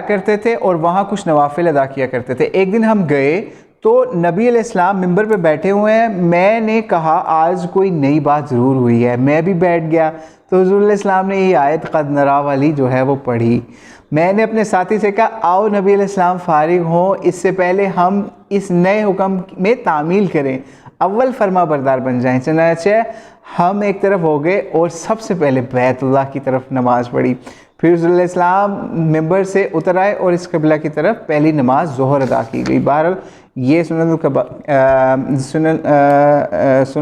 کرتے تھے اور وہاں کچھ نوافل ادا کیا کرتے تھے۔ ایک دن ہم گئے تو نبی علیہ السلام ممبر پہ بیٹھے ہوئے ہیں، میں نے کہا آج کوئی نئی بات ضرور ہوئی ہے، میں بھی بیٹھ گیا تو حضور علیہ السلام نے یہ آیت قد نرا والی جو ہے وہ پڑھی۔ میں نے اپنے ساتھی سے کہا آؤ نبی علیہ السلام فارغ ہوں، اس سے پہلے ہم اس نئے حکم میں تعمیل کریں، اول فرما بردار بن جائیں۔ چنانچہ ہم ایک طرف ہو گئے اور سب سے پہلے بیت اللہ کی طرف نماز پڑھی، پھر حضور علیہ السلام ممبر سے اتر آئے اور اس قبلہ کی طرف پہلی نماز ظہر ادا کی گئی۔ بہرحال یہ سنن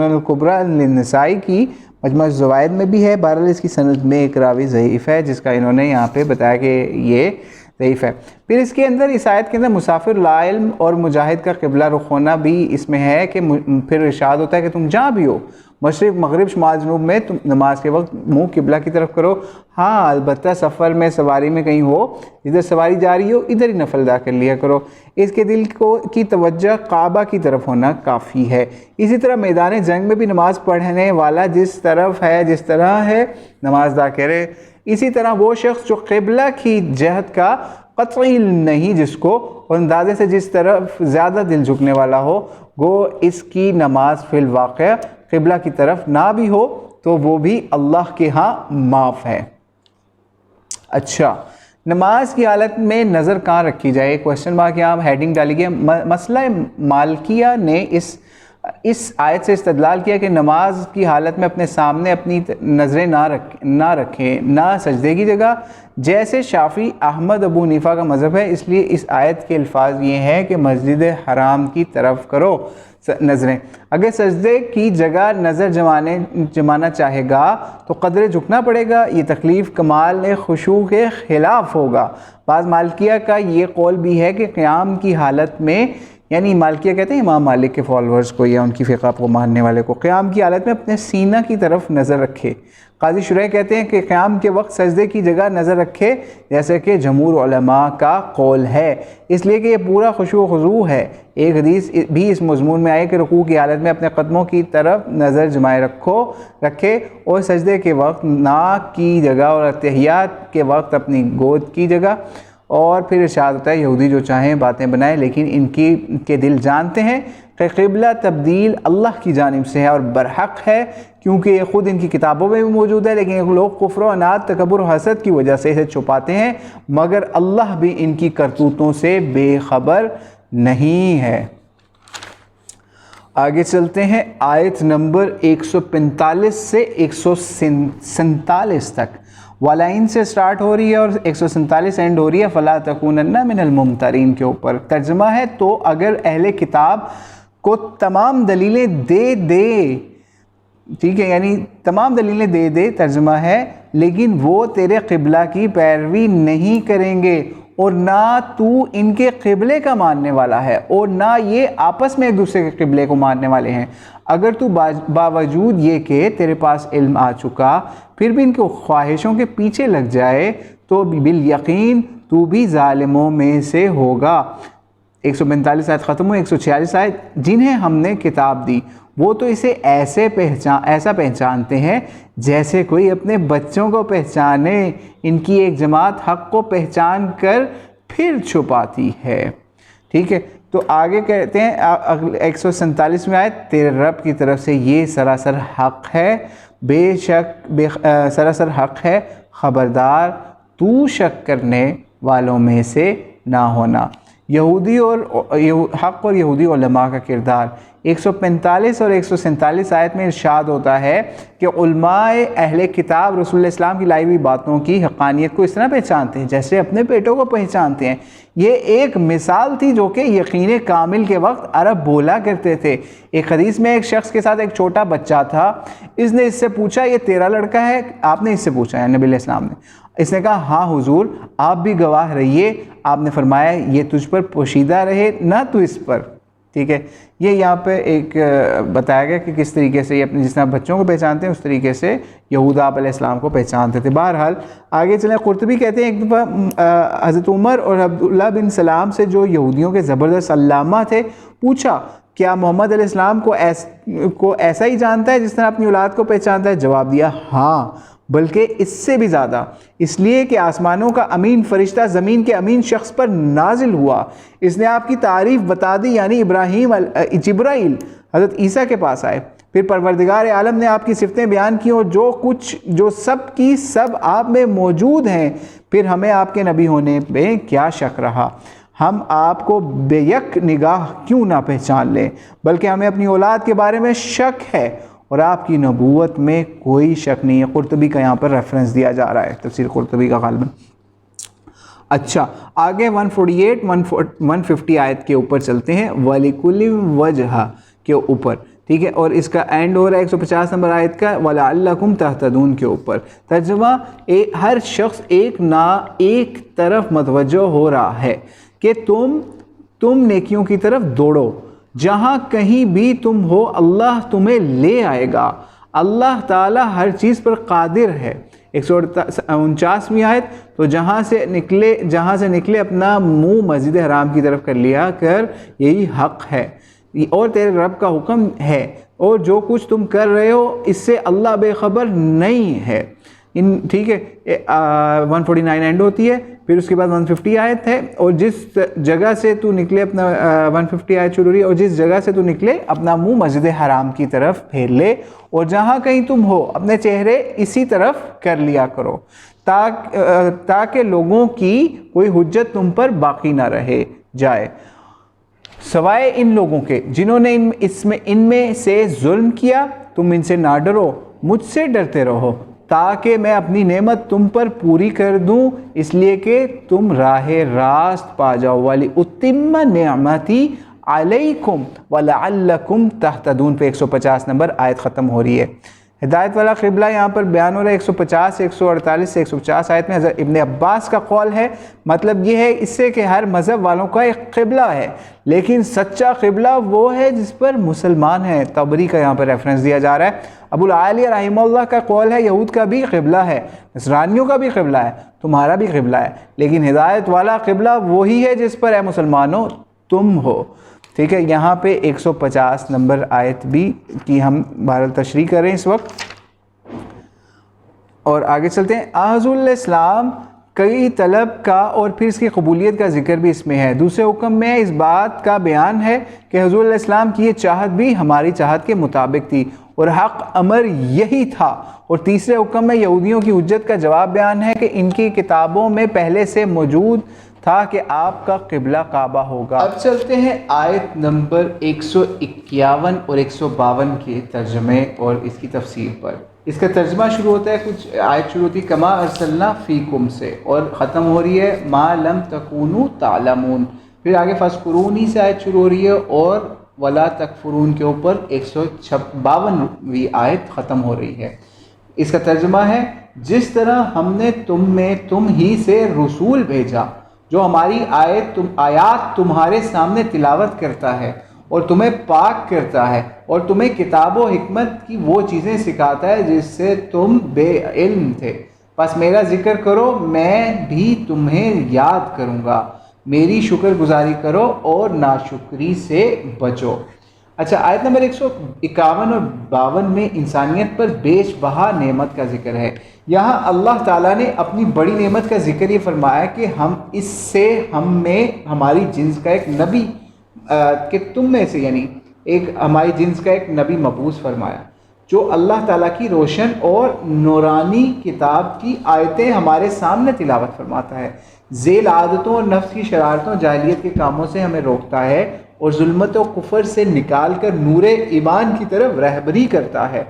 الکبریٰ للنسائی کی مجموع الزوائد میں بھی ہے۔ بہرحال اس کی سند میں ایک راوی ضعیف ہے جس کا انہوں نے یہاں پہ بتایا کہ یہ ضعیف ہے۔ پھر اس کے اندر اس آیت کے اندر مسافر لا علم اور مجاہد کا قبلہ رخ ہونا بھی اس میں ہے کہ پھر ارشاد ہوتا ہے کہ تم جہاں بھی ہو مشرق مغرب شمال جنوب میں تم نماز کے وقت منہ قبلہ کی طرف کرو۔ ہاں البتہ سفر میں سواری میں کہیں ہو، ادھر سواری جا رہی ہو ادھر ہی نفل ادا کر لیا کرو، اس کے دل کی توجہ کعبہ کی طرف ہونا کافی ہے۔ اسی طرح میدان جنگ میں بھی نماز پڑھنے والا جس طرح ہے نماز ادا کرے، اسی طرح وہ شخص جو قبلہ کی جہت کا قطعی علم نہیں جس کو اور اندازے سے جس طرف زیادہ دل جھکنے والا ہو، گو اس کی نماز فی الواقع قبلہ کی طرف نہ بھی ہو تو وہ بھی اللہ کے ہاں معاف ہے۔ اچھا نماز کی حالت میں نظر کہاں رکھی جائے؟ کوشچن مارک یہاں ہیڈنگ ڈالی گئی۔ مسئلہ مالکیہ نے اس آیت سے استدلال کیا کہ نماز کی حالت میں اپنے سامنے اپنی نظریں نہ رکھیں، نہ سجدے کی جگہ، جیسے شافعی احمد ابو حنیفہ کا مذہب ہے۔ اس لیے اس آیت کے الفاظ یہ ہیں کہ مسجد حرام کی طرف کرو نظریں۔ اگر سجدے کی جگہ نظر جمانا چاہے گا تو قدرے جھکنا پڑے گا، یہ تکلیف کمال خشوع کے خلاف ہوگا۔ بعض مالکیہ کا یہ قول بھی ہے کہ قیام کی حالت میں، یعنی مالکیہ کہتے ہیں امام مالک کے فالورز کو یا ان کی فقہ کو ماننے والے کو، قیام کی حالت میں اپنے سینہ کی طرف نظر رکھے۔ قاضی شریح کہتے ہیں کہ قیام کے وقت سجدے کی جگہ نظر رکھے، جیسے کہ جمہور علماء کا قول ہے، اس لیے کہ یہ پورا خشوع و خضوع ہے۔ ایک حدیث بھی اس مضمون میں آئے کہ رکوع کی حالت میں اپنے قدموں کی طرف نظر جمائے رکھے اور سجدے کے وقت ناک کی جگہ اور اتحیات کے وقت اپنی گود کی جگہ۔ اور پھر ارشاد ہوتا ہے یہودی جو چاہیں باتیں بنائیں لیکن ان کے دل جانتے ہیں کہ قبلہ تبدیل اللہ کی جانب سے ہے اور برحق ہے، کیونکہ یہ خود ان کی کتابوں میں بھی موجود ہے، لیکن لوگ کفر و عناد، تکبر و حسد کی وجہ سے اسے چھپاتے ہیں، مگر اللہ بھی ان کی کرتوتوں سے بے خبر نہیں ہے۔ آگے چلتے ہیں آیت نمبر 145 سے 147 تک۔ والعین سے سٹارٹ ہو رہی ہے اور 147 اینڈ ہو رہی ہے فَلَا تَكُونَنَّ مِنَ الْمُمْتَرِينَ کے اوپر۔ ترجمہ ہے تو اگر اہل کتاب کو تمام دلیلیں دے، ٹھیک ہے، یعنی تمام دلیلیں دے، ترجمہ ہے، لیکن وہ تیرے قبلہ کی پیروی نہیں کریں گے اور نہ تو ان کے قبلے کا ماننے والا ہے اور نہ یہ آپس میں ایک دوسرے کے قبلے کو ماننے والے ہیں، اگر تو باوجود یہ کہ تیرے پاس علم آ چکا پھر بھی ان کے خواہشوں کے پیچھے لگ جائے تو بالیقین تو بھی ظالموں میں سے ہوگا۔ 145 آیت ختم ہوئی۔ 146 آیت، جنہیں ہم نے کتاب دی وہ تو اسے ایسا پہچانتے ہیں جیسے کوئی اپنے بچوں کو پہچانے، ان کی ایک جماعت حق کو پہچان کر پھر چھپاتی ہے۔ ٹھیک ہے، تو آگے کہتے ہیں 147 میں آیت، تیرے رب کی طرف سے یہ سراسر حق ہے، بے شک سراسر حق ہے، خبردار تو شک کرنے والوں میں سے نہ ہونا۔ یہودی اور حق اور یہودی علماء کا کردار۔ 145 اور 147 آیت میں ارشاد ہوتا ہے کہ علماء اہل کتاب رسول اللہ اسلام کی لائی ہوئی باتوں کی حقانیت کو اس طرح پہچانتے ہیں جیسے اپنے پیٹوں کو پہچانتے ہیں۔ یہ ایک مثال تھی جو کہ یقین کامل کے وقت عرب بولا کرتے تھے۔ ایک حدیث میں ایک شخص کے ساتھ ایک چھوٹا بچہ تھا، اس نے اس سے پوچھا یہ تیرا لڑکا ہے؟ آپ نے اس سے پوچھا ہے نبی علیہ السلام نے۔ اس نے کہا ہاں حضور، آپ بھی گواہ رہیے۔ آپ نے فرمایا یہ تجھ پر پوشیدہ رہے نہ تو اس پر۔ ٹھیک ہے، یہ یہاں پہ ایک بتایا گیا کہ کس طریقے سے یہ اپنے جس طرح بچوں کو پہچانتے ہیں اس طریقے سے یہود آپ علیہ السلام کو پہچانتے تھے۔ بہرحال آگے چلیں، قرطبی کہتے ہیں ایک دفعہ حضرت عمر اور عبداللہ بن سلام سے جو یہودیوں کے زبردست علامہ تھے پوچھا کیا محمد علیہ السلام کو ایسا ہی جانتا ہے جس طرح اپنی اولاد کو پہچانتا ہے؟ جواب دیا ہاں، بلکہ اس سے بھی زیادہ، اس لیے کہ آسمانوں کا امین فرشتہ زمین کے امین شخص پر نازل ہوا، اس نے آپ کی تعریف بتا دی، یعنی جبرائیل حضرت عیسیٰ کے پاس آئے، پھر پروردگار عالم نے آپ کی صفتیں بیان کی اور جو سب کی سب آپ میں موجود ہیں، پھر ہمیں آپ کے نبی ہونے میں کیا شک رہا؟ ہم آپ کو بے یک نگاہ کیوں نہ پہچان لیں، بلکہ ہمیں اپنی اولاد کے بارے میں شک ہے اور آپ کی نبوت میں کوئی شک نہیں ہے۔ قرطبی کا یہاں پر ریفرنس دیا جا رہا ہے، تفسیر قرطبی کا غالباً۔ اچھا آگے 148 150 آیت کے اوپر چلتے ہیں، وَلِكُلِّ وَجْهَ کے اوپر، ٹھیک ہے، اور اس کا اینڈ ہو رہا ہے 150 نمبر آیت کا وَلَعَلَّكُمْ تَهْتَدُونَ کے اوپر۔ ترجمہ ہر شخص ایک نہ ایک طرف متوجہ ہو رہا ہے کہ تم نیکیوں کی طرف دوڑو، جہاں کہیں بھی تم ہو اللہ تمہیں لے آئے گا، اللہ تعالی ہر چیز پر قادر ہے۔ 149ویں آیت، تو جہاں سے نکلے اپنا منہ مسجد حرام کی طرف کر لیا کر، یہی حق ہے اور تیرے رب کا حکم ہے، اور جو کچھ تم کر رہے ہو اس سے اللہ بے خبر نہیں ہے۔ ٹھیک ہے، 149 اینڈ ہوتی ہے، پھر اس کے بعد 150 آیت ہے، اور جس جگہ سے تو نکلے اپنا 150 آیت شروع ہوئی، اور جس جگہ سے تو نکلے اپنا منہ مسجد حرام کی طرف پھیر لے، اور جہاں کہیں تم ہو اپنے چہرے اسی طرف کر لیا کرو، تاکہ لوگوں کی کوئی حجت تم پر باقی نہ رہ جائے، سوائے ان لوگوں کے جنہوں نے ان میں سے ظلم کیا۔ تم ان سے نہ ڈرو، مجھ سے ڈرتے رہو، تاکہ میں اپنی نعمت تم پر پوری کر دوں، اس لیے کہ تم راہ راست پا جاؤ۔ وَلِأُتِمَّ نِعْمَتِي عَلَيْكُمْ وَلَعَلَّكُمْ تَهْتَدُونَ پہ 150 نمبر آیت ختم ہو رہی ہے۔ ہدایت والا قبلہ یہاں پر بیان ہو رہا ہے 150 148 سے 150 آیت میں۔ حضرت ابن عباس کا قول ہے، مطلب یہ ہے اس سے کہ ہر مذہب والوں کا ایک قبلہ ہے، لیکن سچا قبلہ وہ ہے جس پر مسلمان ہیں۔ طبری کا یہاں پر ریفرنس دیا جا رہا ہے۔ ابو العالیہ رحمہ اللہ کا قول ہے یہود کا بھی قبلہ ہے، نصرانیوں کا بھی قبلہ ہے، تمہارا بھی قبلہ ہے، لیکن ہدایت والا قبلہ وہی ہے جس پر اے مسلمانوں تم ہو۔ ٹھیک ہے، یہاں پہ 150 نمبر آیت بھی کی ہم بہرحال تشریح کر رہے ہیں اس وقت، اور آگے چلتے ہیں۔ حضور علیہ السلام کئی طلب کا اور پھر اس کی قبولیت کا ذکر بھی اس میں ہے۔ دوسرے حکم میں اس بات کا بیان ہے کہ حضور علیہ السلام کی یہ چاہت بھی ہماری چاہت کے مطابق تھی اور حق امر یہی تھا، اور تیسرے حکم میں یہودیوں کی حجت کا جواب بیان ہے کہ ان کی کتابوں میں پہلے سے موجود تھا کہ آپ کا قبلہ کعبہ ہوگا۔ اب چلتے ہیں آیت نمبر 151 اور 152 کے ترجمے اور اس کی تفسیر پر۔ اس کا ترجمہ شروع ہوتا ہے، کچھ آیت شروع ہوتی ہے کما ارسلنا فیکم سے، اور ختم ہو رہی ہے ما لم تکونوا تعلمون، پھر آگے فاذکرونی سے آیت شروع ہو رہی ہے، اور ولا تکفرون کے اوپر 152ویں آیت ختم ہو رہی ہے۔ اس کا ترجمہ ہے جس طرح ہم نے تم ہی سے رسول بھیجا جو ہماری آیات تمہارے سامنے تلاوت کرتا ہے اور تمہیں پاک کرتا ہے اور تمہیں کتاب و حکمت کی وہ چیزیں سکھاتا ہے جس سے تم بے علم تھے، بس میرا ذکر کرو میں بھی تمہیں یاد کروں گا، میری شکر گزاری کرو اور ناشکری سے بچو۔ اچھا، آیت نمبر 151 اور 52 میں انسانیت پر بیش بہا نعمت کا ذکر ہے۔ یہاں اللہ تعالیٰ نے اپنی بڑی نعمت کا ذکر یہ فرمایا کہ ہماری جنس کا ایک نبی کہ تم میں سے، یعنی ہماری جنس کا ایک نبی مبعوث فرمایا جو اللہ تعالیٰ کی روشن اور نورانی کتاب کی آیتیں ہمارے سامنے تلاوت فرماتا ہے، ذیل عادتوں اور نفس کی شرارتوں جاہلیت کے کاموں سے ہمیں روکتا ہے اور ظلمت و کفر سے نکال کر نور ایمان کی طرف رہبری کرتا ہے۔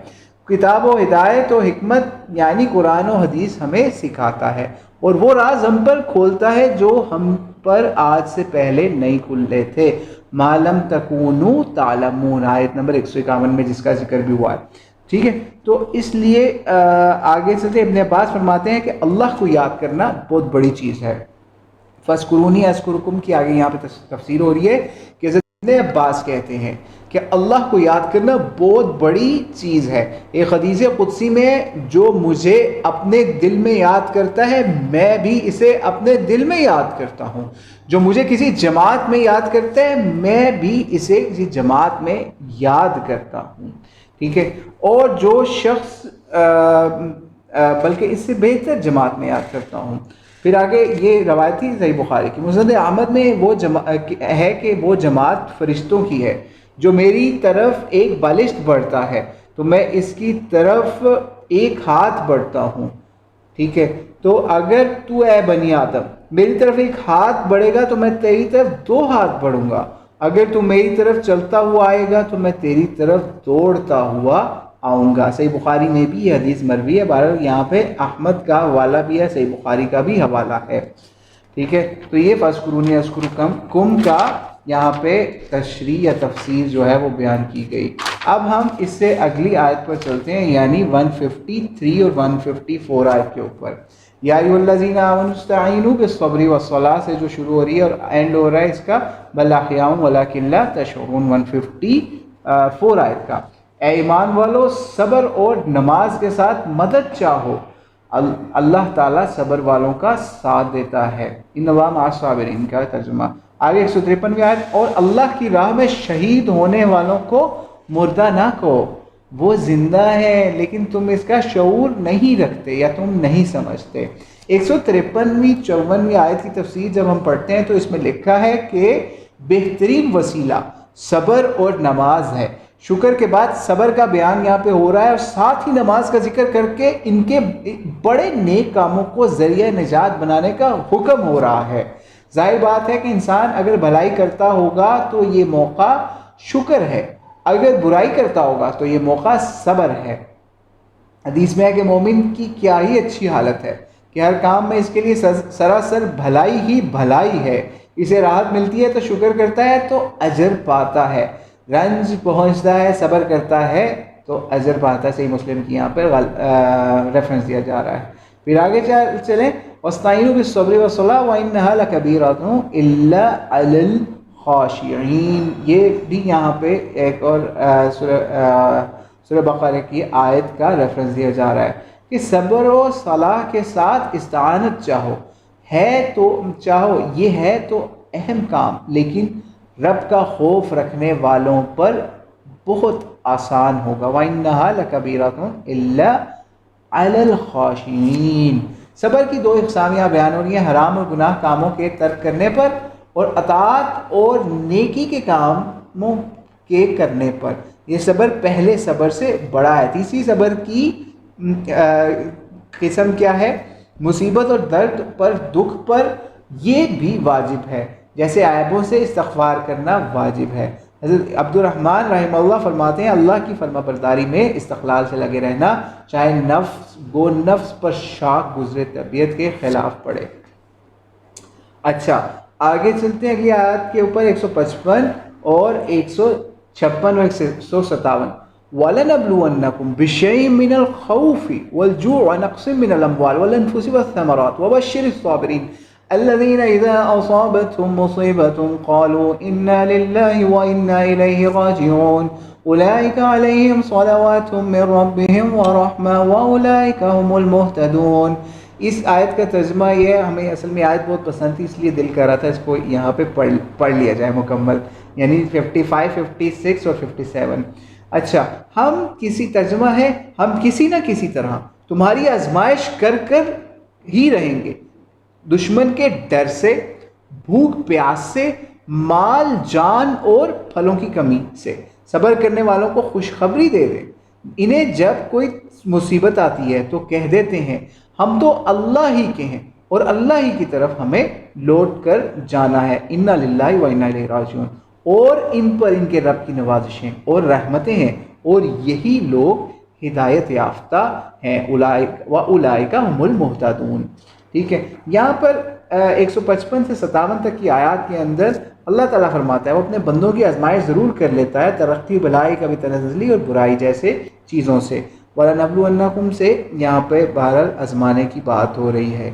کتاب و ہدایت و حکمت یعنی قرآن و حدیث ہمیں سکھاتا ہے، اور وہ راز ہم پر کھولتا ہے جو ہم پر آج سے پہلے نہیں کھلے تھے۔ معلم تکونوا تعلمون، آیت نمبر 151 میں جس کا ذکر بھی ہوا ہے۔ ٹھیک ہے، تو اس لیے آگے چلتے ابن عباس فرماتے ہیں کہ اللہ کو یاد کرنا بہت بڑی چیز ہے۔ فَاذْكُرُونِی أَذْكُرْكُم کی آگے یہاں پہ تفسیر ہو رہی ہے کہ ابن عباس کہتے ہیں کہ اللہ کو یاد کرنا بہت بڑی چیز ہے۔ ایک حدیث قدسی میں جو مجھے اپنے دل میں یاد کرتا ہے میں بھی اسے اپنے دل میں یاد کرتا ہوں، جو مجھے کسی جماعت میں یاد کرتا ہے میں بھی اسے کسی جماعت میں یاد کرتا ہوں۔ ٹھیک ہے، اور جو شخص بلکہ اس سے بہتر جماعت میں یاد کرتا ہوں۔ پھر آگے یہ روایتی صحیح بخاری کی مسند احمد میں وہ ہے کہ وہ جماعت فرشتوں کی ہے جو میری طرف ایک بالشت بڑھتا ہے تو میں اس کی طرف ایک ہاتھ بڑھتا ہوں۔ ٹھیک ہے، تو اگر تو اے بنی آدم میری طرف ایک ہاتھ بڑھے گا تو میں تیری طرف 2 ہاتھ بڑھوں گا، اگر تو میری طرف چلتا ہوا آئے گا تو میں تیری طرف دوڑتا ہوا آؤں گا۔ صحیح بخاری میں بھی یہ حدیث مروی ہے، بہرحال یہاں پہ احمد کا حوالہ بھی ہے، صحیح بخاری کا بھی حوالہ ہے۔ ٹھیک ہے، تو یہ فَاذْكُرُونِی أَذْكُرْكُم کا یہاں پہ تشریح یا تفسیر جو ہے وہ بیان کی گئی۔ اب ہم اس سے اگلی آیت پر چلتے ہیں، یعنی 153 اور 154 آیت کے اوپر۔ یا ایھا الذین آمنوا استعینوا بالصبر والصلاۃ سے جو شروع ہو رہی ہے اور اینڈ ہو رہا ہے اس کا بل احیاء ولکن لا تشعرون، 154 آیت کا۔ اے ایمان والو صبر اور نماز کے ساتھ مدد چاہو، اللہ تعالیٰ صبر والوں کا ساتھ دیتا ہے۔ ان اللہ مع الصابرین کا ترجمہ۔ آگے 153 آیت، اور اللہ کی راہ میں شہید ہونے والوں کو مردہ نہ کہو، وہ زندہ ہے لیکن تم اس کا شعور نہیں رکھتے یا تم نہیں سمجھتے۔ 153ویں 54ویں آیت کی تفسیر جب ہم پڑھتے ہیں تو اس میں لکھا ہے کہ بہترین وسیلہ صبر اور نماز ہے۔ شکر کے بعد صبر کا بیان یہاں پہ ہو رہا ہے اور ساتھ ہی نماز کا ذکر کر کے ان کے بڑے نیک کاموں کو ذریعہ نجات بنانے کا حکم ہو رہا ہے۔ ظاہر بات ہے کہ انسان اگر بھلائی کرتا ہوگا تو یہ موقع شکر ہے، اگر برائی کرتا ہوگا تو یہ موقع صبر ہے۔ حدیث میں ہے کہ مومن کی کیا ہی اچھی حالت ہے کہ ہر کام میں اس کے لیے سراسر بھلائی ہی بھلائی ہے، اسے راحت ملتی ہے تو شکر کرتا ہے تو اجر پاتا ہے، رنج پہنچتا ہے صبر کرتا ہے تو اجر پاتا ہے۔ صحیح مسلم کی یہاں پر ریفرنس دیا جا رہا ہے۔ پھر آگے چلیں، وَاسْتَعِینُوا بِالصَّبْرِ وَالصَّلَاةِ وَإِنَّهَا لَكَبِیرَةٌ إِلَّا عَلَى الْخَاشِعِینَ، یہ بھی یہاں پہ ایک اور سورہ بقرہ کی آیت کا ریفرنس دیا جا رہا ہے کہ صبر و صلاح کے ساتھ استعانت چاہو، یہ ہے تو اہم کام، لیکن رب کا خوف رکھنے والوں پر بہت آسان ہوگا۔ وَإِنَّهَا لَكَبِیرَةٌ إِلَّا عَلَى الْخَاشِعِینَ۔ صبر کی 2 اقسام یہاں بیان ہو رہی ہیں، حرام اور گناہ کاموں کے ترک کرنے پر اور اطاعت اور نیکی کے کاموں کے کرنے پر۔ یہ صبر پہلے صبر سے بڑا ہے۔ تیسری صبر کی قسم کیا ہے؟ مصیبت اور درد پر، دکھ پر، یہ بھی واجب ہے، جیسے عیبوں سے استغفار کرنا واجب ہے۔ حضرت عبد الرحمن رحمہ اللہ فرماتے ہیں اللہ کی فرما برداری میں استقلال سے لگے رہنا، چاہے نفس پر شاک گزرے، طبیعت کے خلاف پڑے۔ اچھا آگے چلتے ہیں اگلی آیت کے اوپر، 155 اور 156 اور 157۔ وَلَنَبْلُوَنَّكُمْ بِشَيْءٍ مِّنَ الْخَوْفِ وَالْجُوعِ وَنَقْصٍ مِّنَ الْأَمْوَالِ وَالْأَنفُسِ وَالثَّمَرَاتِ وَبَشِّرِ الصَّابِرِينَ الَّذِينَ إِذَا أَصَابَتْهُم مُّصِيبَةٌ قَالُوا إِنَّا لِلَّهِ وَإِنَّا إِلَيْهِ رَاجِعُونَ أُولَٰئِكَ عَلَيْهِمْ صَلَوَاتٌ مِّن رَّبِّهِمْ وَرَحْمَةٌ وَأُولَٰئِكَ هُمُ الْمُهْتَدُونَ۔ اس آیت کا ترجمہ یہ ہے، ہمیں اصل میں آیت بہت پسند تھی اس لیے دل کر رہا تھا اس کو یہاں پہ پڑھ لیا جائے مکمل، یعنی 55، 56 اور 57۔ اچھا، ہم کسی ترجمہ ہے، ہم کسی نہ کسی طرح تمہاری آزمائش کر ہی رہیں گے، دشمن کے ڈر سے، بھوک پیاس سے، مال جان اور پھلوں کی کمی سے۔ صبر کرنے والوں کو خوشخبری دے دیں، انہیں جب کوئی مصیبت آتی ہے تو کہہ دیتے ہیں ہم تو اللہ ہی کے ہیں اور اللہ ہی کی طرف ہمیں لوٹ کر جانا ہے، انا للہ و انا الیہ راجعون۔ اور ان پر ان کے رب کی نوازشیں اور رحمتیں ہیں، اور یہی لوگ ہدایت یافتہ ہیں، اولئک هم المہتدون۔ ٹھیک ہے، یہاں پر 155 سے 57 تک کی آیات کے اندر اللہ تعالیٰ فرماتا ہے وہ اپنے بندوں کی آزمائش ضرور کر لیتا ہے، ترقی بلائی کبھی تنزلی اور برائی جیسے چیزوں سے۔ وَلَنَبْلُوَنَّكُمْ سے یہاں پہ بہرحال آزمانے کی بات ہو رہی ہے،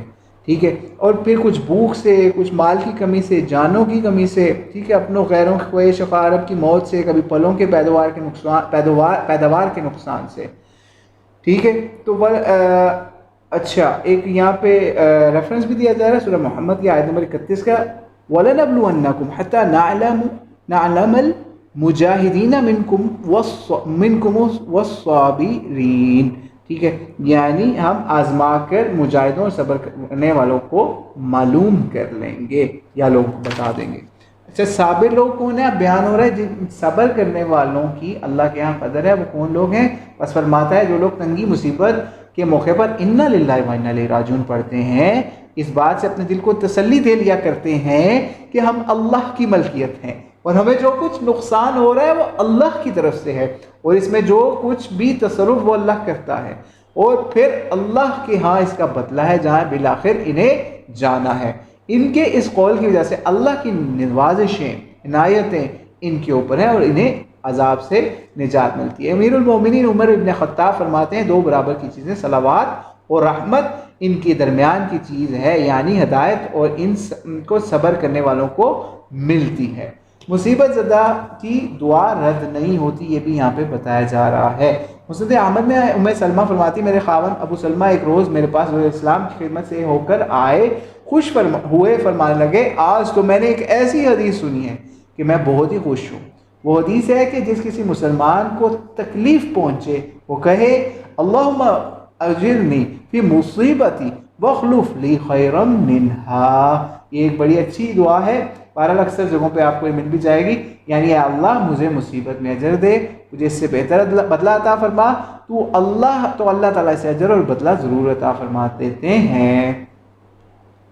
ٹھیک ہے، اور پھر کچھ بھوک سے، کچھ مال کی کمی سے، جانوں کی کمی سے، ٹھیک ہے، اپنوں غیروں کی خواہش و عقارب کی موت سے، کبھی پلوں کے پیداوار کے نقصان سے، ٹھیک ہے۔ تو اچھا ایک یہاں پہ ریفرنس بھی دیا جا رہا ہے سورہ محمد کی آیت نمبر 31 کا، وَلَنَبْلُوَنَّكُمْ حَتَّى نَعْلَمَ الْمُجَاهِدِينَ مِنْكُمْ وَالصَّابِرِينَ، ٹھیک ہے، یعنی ہم آزما کر مجاہدوں اور صبر کرنے والوں کو معلوم کر لیں گے یا لوگوں کو بتا دیں گے۔ اچھا صابر لوگ کون ہیں؟ اب بیان ہو رہا ہے جن صبر کرنے والوں کی اللہ کے ہاں قدر ہے، وہ کون لوگ ہیں؟ بس فرماتا ہے جو لوگ تنگی مصیبت کے موقع پر انا للہ و انا الیہ راجعون پڑھتے ہیں، اس بات سے اپنے دل کو تسلی دے لیا کرتے ہیں کہ ہم اللہ کی ملکیت ہیں اور ہمیں جو کچھ نقصان ہو رہا ہے وہ اللہ کی طرف سے ہے، اور اس میں جو کچھ بھی تصرف وہ اللہ کرتا ہے، اور پھر اللہ کے ہاں اس کا بدلہ ہے جہاں بالآخر انہیں جانا ہے۔ ان کے اس قول کی وجہ سے اللہ کی نوازشیں، عنایتیں ان کے اوپر ہیں اور انہیں عذاب سے نجات ملتی ہے۔ امیر المومنین عمر ابن خطاب فرماتے ہیں دو برابر کی چیزیں صلوات اور رحمت ان کے درمیان کی چیز ہے، یعنی ہدایت اور ان کو صبر کرنے والوں کو ملتی ہے۔ مصیبت زدہ کی دعا رد نہیں ہوتی، یہ بھی یہاں پہ بتایا جا رہا ہے۔ مسند احمد میں ام سلمہ فرماتی میرے خاوند ابو سلمہ ایک روز میرے پاس رسول اسلام کی خدمت سے ہو کر آئے، خوش ہوئے، فرمانے لگے آج تو میں نے ایک ایسی حدیث سنی ہے کہ میں بہت ہی خوش ہوں۔ وہ حدیث ہے کہ جس کسی مسلمان کو تکلیف پہنچے وہ کہے اللہم اجرنی فی مصیبتی واخلف لی خیرا منہا۔ یہ ایک بڑی اچھی دعا ہے، بہرحال اکثر جگہوں پہ آپ کو یہ مل بھی جائے گی، یعنی اے اللہ مجھے مصیبت میں اجر دے، مجھے اس سے بہتر بدلہ عطا فرما، تو اللہ تعالیٰ سے اجر اور بدلہ ضرور عطا فرما دیتے ہیں۔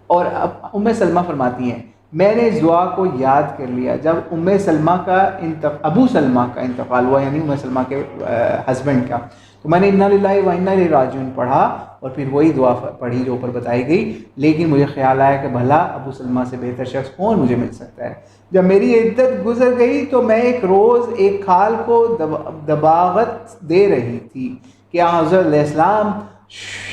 اور اب ام سلمہ فرماتی ہیں میں نے اس دعا کو یاد کر لیا جب ابو سلمہ کا انتقال ہوا، یعنی ام سلمہ کے ہسبینڈ کا، تو میں نے انا للہ و انا الیہ راجعون پڑھا اور پھر وہی دعا پڑھی جو اوپر بتائی گئی، لیکن مجھے خیال آیا کہ بھلا ابو سلمہ سے بہتر شخص کون مجھے مل سکتا ہے۔ جب میری عدت گزر گئی تو میں ایک روز ایک کھال کو دباغت دے رہی تھی کہ حضرت علیہ السلام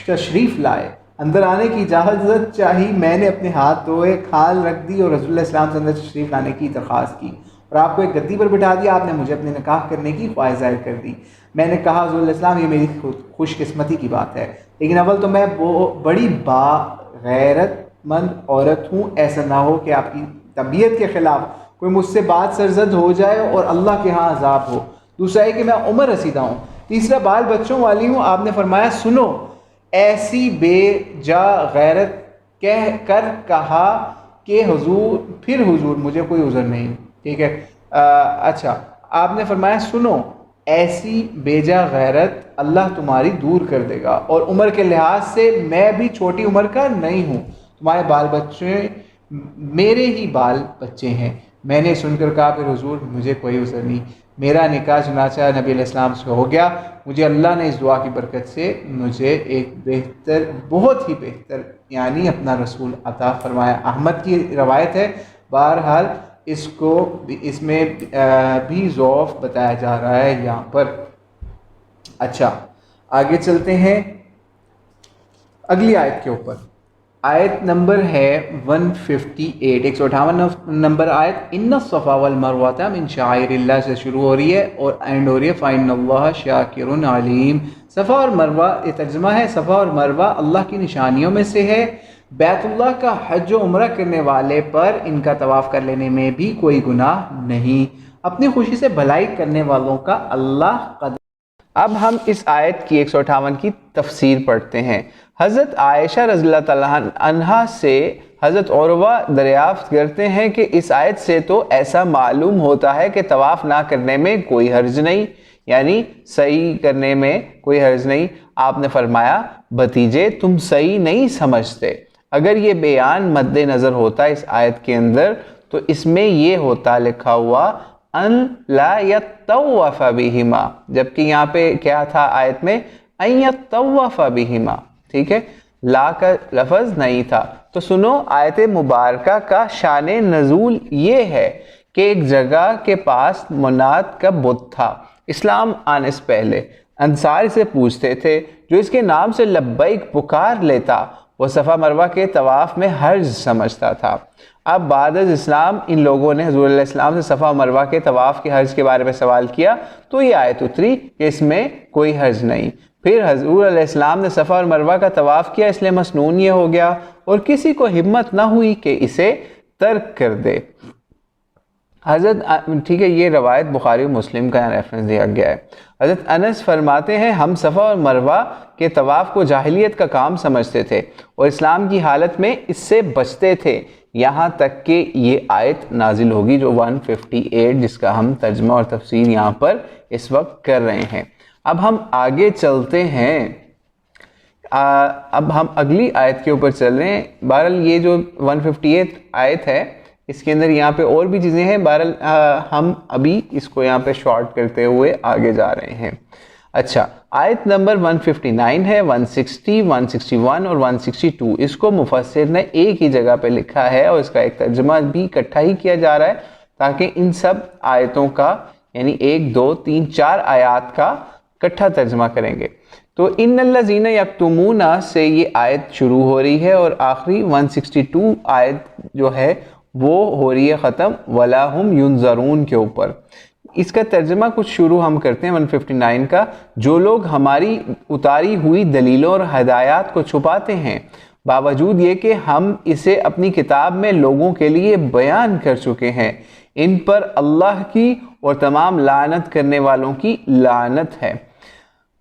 تشریف لائے، اندر آنے کی اجازت چاہی، میں نے اپنے ہاتھ دھوئے، کھال رکھ دی اور رسول اللہ السلام سے اندر تشریف لانے کی درخواست کی اور آپ کو ایک گدی پر بٹھا دیا، آپ نے مجھے اپنے نکاح کرنے کی خواہش ظاہر کر دی۔ میں نے کہا حضور علیہ السلام یہ میری خوش قسمتی کی بات ہے، لیکن اول تو میں بڑی باغیرت مند عورت ہوں، ایسا نہ ہو کہ آپ کی طبیعت کے خلاف کوئی مجھ سے بات سرزد ہو جائے اور اللہ کے ہاں عذاب ہو۔ دوسرا ہے کہ میں عمر رسیدہ ہوں۔ تیسرا بال بچوں والی ہوں۔ آپ نے فرمایا سنو، ایسی بے جا غیرت کہہ کر کہا کہ حضور مجھے کوئی عذر نہیں، ٹھیک ہے۔ اچھا آپ نے فرمایا سنو، ایسی بے جا غیرت اللہ تمہاری دور کر دے گا، اور عمر کے لحاظ سے میں بھی چھوٹی عمر کا نہیں ہوں، تمہارے بال بچے میرے ہی بال بچے ہیں۔ میں نے سن کر کہا پھر حضور مجھے کوئی عذر نہیں، میرا نکاح چنانچہ نبی علیہ السلام سے ہو گیا، مجھے اللہ نے اس دعا کی برکت سے مجھے ایک بہتر، بہت ہی بہتر یعنی اپنا رسول عطا فرمایا۔ احمد کی روایت ہے، بہرحال اس میں بھی ضعف بتایا جا رہا ہے یہاں پر۔ اچھا آگے چلتے ہیں اگلی آیت کے اوپر۔ آیت نمبر ہے 158، 158 نمبر آیت۔ ان الصفا والمروہ من شعائر اللہ سے شروع ہو رہی ہے اور اینڈ ہو رہی ہے فإن اللہ شاکر علیم۔ صفا اور مروہ یہ ترجمہ ہے، صفا اور مروہ اللہ کی نشانیوں میں سے ہے۔ بیت اللہ کا حج و عمرہ کرنے والے پر ان کا طواف کر لینے میں بھی کوئی گناہ نہیں، اپنی خوشی سے بھلائی کرنے والوں کا اللہ قدر۔ اب ہم اس آیت کی 158 کی تفسیر پڑھتے ہیں۔ حضرت عائشہ رضی اللہ تعالیٰ عنہا سے حضرت عروہ دریافت کرتے ہیں کہ اس آیت سے تو ایسا معلوم ہوتا ہے کہ طواف نہ کرنے میں کوئی حرج نہیں، یعنی صحیح کرنے میں کوئی حرج نہیں۔ آپ نے فرمایا بھتیجے تم صحیح نہیں سمجھتے، اگر یہ بیان مد نظر ہوتا اس آیت کے اندر تو اس میں یہ ہوتا لکھا ہوا ان لا یطوف بہما، جبکہ یہاں پہ کیا تھا آیت میں ان یطوف بہما، ٹھیک ہے، لا کا لفظ نہیں تھا۔ تو سنو آیت مبارکہ کا شان نزول یہ ہے کہ ایک جگہ کے پاس منات کا بت تھا، اسلام آنے سے پہلے انصار سے پوچھتے تھے، جو اس کے نام سے لبیک پکار لیتا وہ صفا مروہ کے طواف میں حرج سمجھتا تھا۔ اب بعد از اسلام ان لوگوں نے حضور علیہ السلام سے صفا مروہ کے طواف کے حرج کے بارے میں سوال کیا تو یہ آیت اتری کہ اس میں کوئی حرج نہیں۔ پھر حضور علیہ السلام نے صفا اور مروہ کا طواف کیا، اس لیے مسنون یہ ہو گیا اور کسی کو ہمت نہ ہوئی کہ اسے ترک کر دے۔ ٹھیک ہے، یہ روایت بخاری و مسلم کا ریفرنس دیا گیا ہے۔ حضرت انس فرماتے ہیں ہم صفا اور مروہ کے طواف کو جاہلیت کا کام سمجھتے تھے اور اسلام کی حالت میں اس سے بچتے تھے، یہاں تک کہ یہ آیت نازل ہوگی جو 158 جس کا ہم ترجمہ اور تفسیر یہاں پر اس وقت کر رہے ہیں۔ اب ہم آگے چلتے ہیں، اب ہم اگلی آیت کے اوپر چل رہے ہیں۔ بہرحال یہ جو 158 آیت ہے اس کے اندر یہاں پہ اور بھی چیزیں ہیں، بہرحال ہم ابھی اس کو یہاں پہ شارٹ کرتے ہوئے آگے جا رہے ہیں۔ اچھا، آیت نمبر 159 ہے، 160، 161 اور 162 اس کو مفسر نے ایک ہی جگہ پہ لکھا ہے اور اس کا ایک ترجمہ بھی اکٹھا ہی کیا جا رہا ہے تاکہ ان سب آیتوں کا یعنی 1 2 3 4 آیات کا اکٹھا ترجمہ کریں گے۔ تو ان الذین یکتمون سے یہ آیت شروع ہو رہی ہے اور آخری 162 آیت جو ہے وہ ہو رہی ہے ختم وَلَا هُمْ يُنظَرُونَ کے اوپر۔ اس کا ترجمہ کچھ شروع ہم کرتے ہیں 159 کا۔ جو لوگ ہماری اتاری ہوئی دلیلوں اور ہدایات کو چھپاتے ہیں باوجود یہ کہ ہم اسے اپنی کتاب میں لوگوں کے لیے بیان کر چکے ہیں، ان پر اللہ کی اور تمام لعنت کرنے والوں کی لعنت ہے،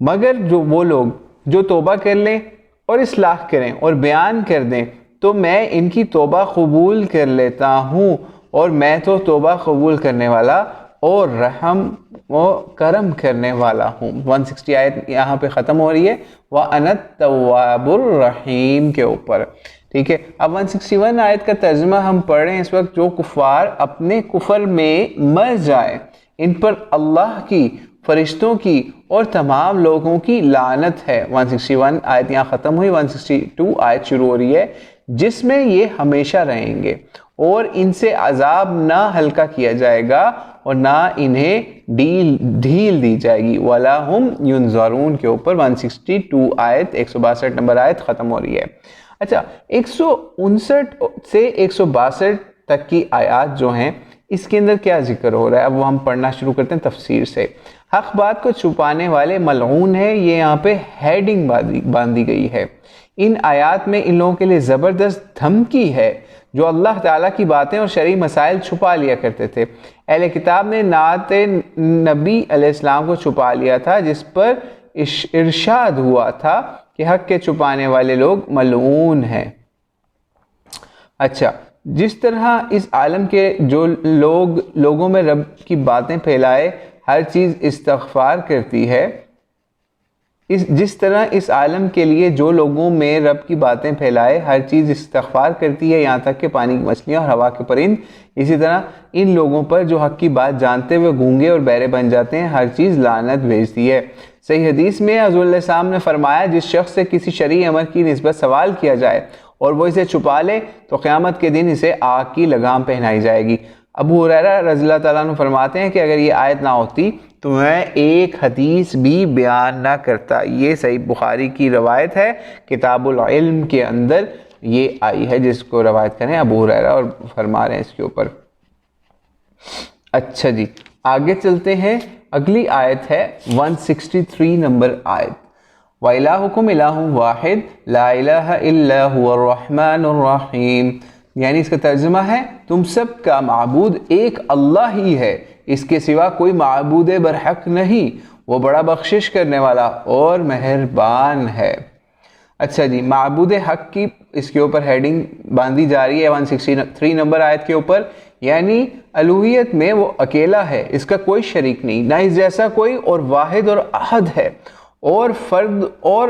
مگر وہ لوگ جو توبہ کر لیں اور اصلاح کریں اور بیان کر دیں تو میں ان کی توبہ قبول کر لیتا ہوں اور میں تو توبہ قبول کرنے والا اور رحم و کرم کرنے والا ہوں۔ 160 آیت یہاں پہ ختم ہو رہی ہے وَأَنَا التَّوَّابُ الرَّحِيمُ کے اوپر، ٹھیک ہے۔ اب 161 آیت کا ترجمہ ہم پڑھ رہے ہیں اس وقت۔ جو کفار اپنے کفر میں مر جائیں ان پر اللہ کی، فرشتوں کی اور تمام لوگوں کی لعنت ہے۔ 161 آیت یہاں ختم ہوئی، 162 آیت شروع ہو رہی ہے جس میں یہ ہمیشہ رہیں گے اور ان سے عذاب نہ ہلکا کیا جائے گا اور نہ انہیں ڈھیل دی جائے گی۔ وَلَا هُمْ يُنظَرُونَ کے اوپر 162 آیت 162 نمبر آیت ختم ہو رہی ہے۔ اچھا، 159 سے 162 تک کی آیات جو ہیں اس کے اندر کیا ذکر ہو رہا ہے، اب وہ ہم پڑھنا شروع کرتے ہیں تفسیر سے۔ حق بات کو چھپانے والے ملعون ہے، یہ یہاں پہ ہیڈنگ باندھی گئی ہے۔ ان آیات میں ان لوگوں کے لیے زبردست دھمکی ہے جو اللہ تعالیٰ کی باتیں اور شرعی مسائل چھپا لیا کرتے تھے۔ اہل کتاب نے نعت نبی علیہ السلام کو چھپا لیا تھا جس پر ارشاد ہوا تھا کہ حق کے چھپانے والے لوگ ملعون ہیں۔ اچھا، جس طرح اس عالم کے جو لوگوں میں رب کی باتیں پھیلائے ہر چیز استغفار کرتی ہے، جس طرح اس عالم کے لیے جو لوگوں میں رب کی باتیں پھیلائے ہر چیز استغفار کرتی ہے یہاں تک کہ پانی کی مچھلیاں اور ہوا کے پرند، اسی طرح ان لوگوں پر جو حق کی بات جانتے ہوئے گونگے اور بہرے بن جاتے ہیں ہر چیز لعنت بھیجتی ہے۔ صحیح حدیث میں حضور علیہ السلام نے فرمایا جس شخص سے کسی شرعی امر کی نسبت سوال کیا جائے اور وہ اسے چھپا لے تو قیامت کے دن اسے آگ کی لگام پہنائی جائے گی۔ ابو ہریرہ رضی اللہ تعالیٰ عنہ فرماتے ہیں کہ اگر یہ آیت نہ ہوتی تو میں ایک حدیث بھی بیان نہ کرتا۔ یہ صحیح بخاری کی روایت ہے، کتاب العلم کے اندر یہ آئی ہے جس کو روایت کریں ابو ہریرہ اور فرما رہے ہیں اس کے اوپر۔ اچھا جی، آگے چلتے ہیں، اگلی آیت ہے 163 نمبر آیت۔ وَإِلَٰهُكُمْ إِلَٰهٌ وَاحِدٌ لَا إِلَٰهَ إِلَّا هُوَ الرَّحْمَٰنُ الرَّحِيمُ، یعنی اس کا ترجمہ ہے تم سب کا معبود ایک اللہ ہی ہے، اس کے سوا کوئی معبود برحق نہیں، وہ بڑا بخشش کرنے والا اور مہربان ہے۔ اچھا جی، معبود حق کی اس کے اوپر ہیڈنگ باندھی جا رہی ہے 163 نمبر آیت کے اوپر، یعنی الوہیت میں وہ اکیلا ہے، اس کا کوئی شریک نہیں، نہ اس جیسا کوئی، اور واحد اور احد ہے اور فرد اور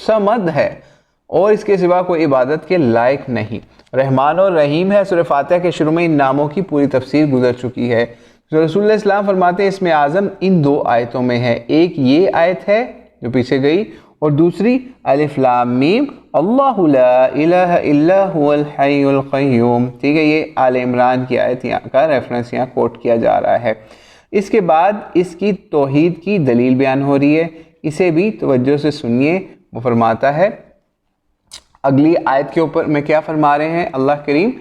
صمد ہے، اور اس کے سوا کوئی عبادت کے لائق نہیں۔ رحمان اور رحیم ہے، سورہ فاتحہ کے شروع میں ان ناموں کی پوری تفسیر گزر چکی ہے۔ رسول اللہ اسلام فرماتے ہیں اسم اعظم ان 2 آیتوں میں ہے، ایک یہ آیت ہے جو پیچھے گئی، اور دوسری الف لام میم اللہ لا الہ الا هو الحی القیوم، ٹھیک ہے، یہ آل عمران کی آیت یہاں کا ریفرنس یہاں کوٹ کیا جا رہا ہے۔ اس کے بعد اس کی توحید کی دلیل بیان ہو رہی ہے، اسے بھی توجہ سے سنیے۔ وہ فرماتا ہے اگلی آیت کے اوپر میں کیا فرما رہے ہیں اللہ کریم،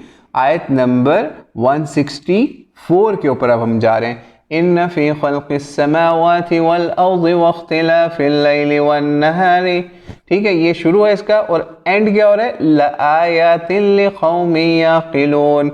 آیت نمبر 164 کے اوپر اب ہم جا رہے ہیں۔ ان فی خلق السماوات والارض واختلاف اللیل والنہار، ٹھیک ہے، یہ شروع ہے اس کا، اور اینڈ کیا ہو رہا ہے، لآیات لقوم یعقلون۔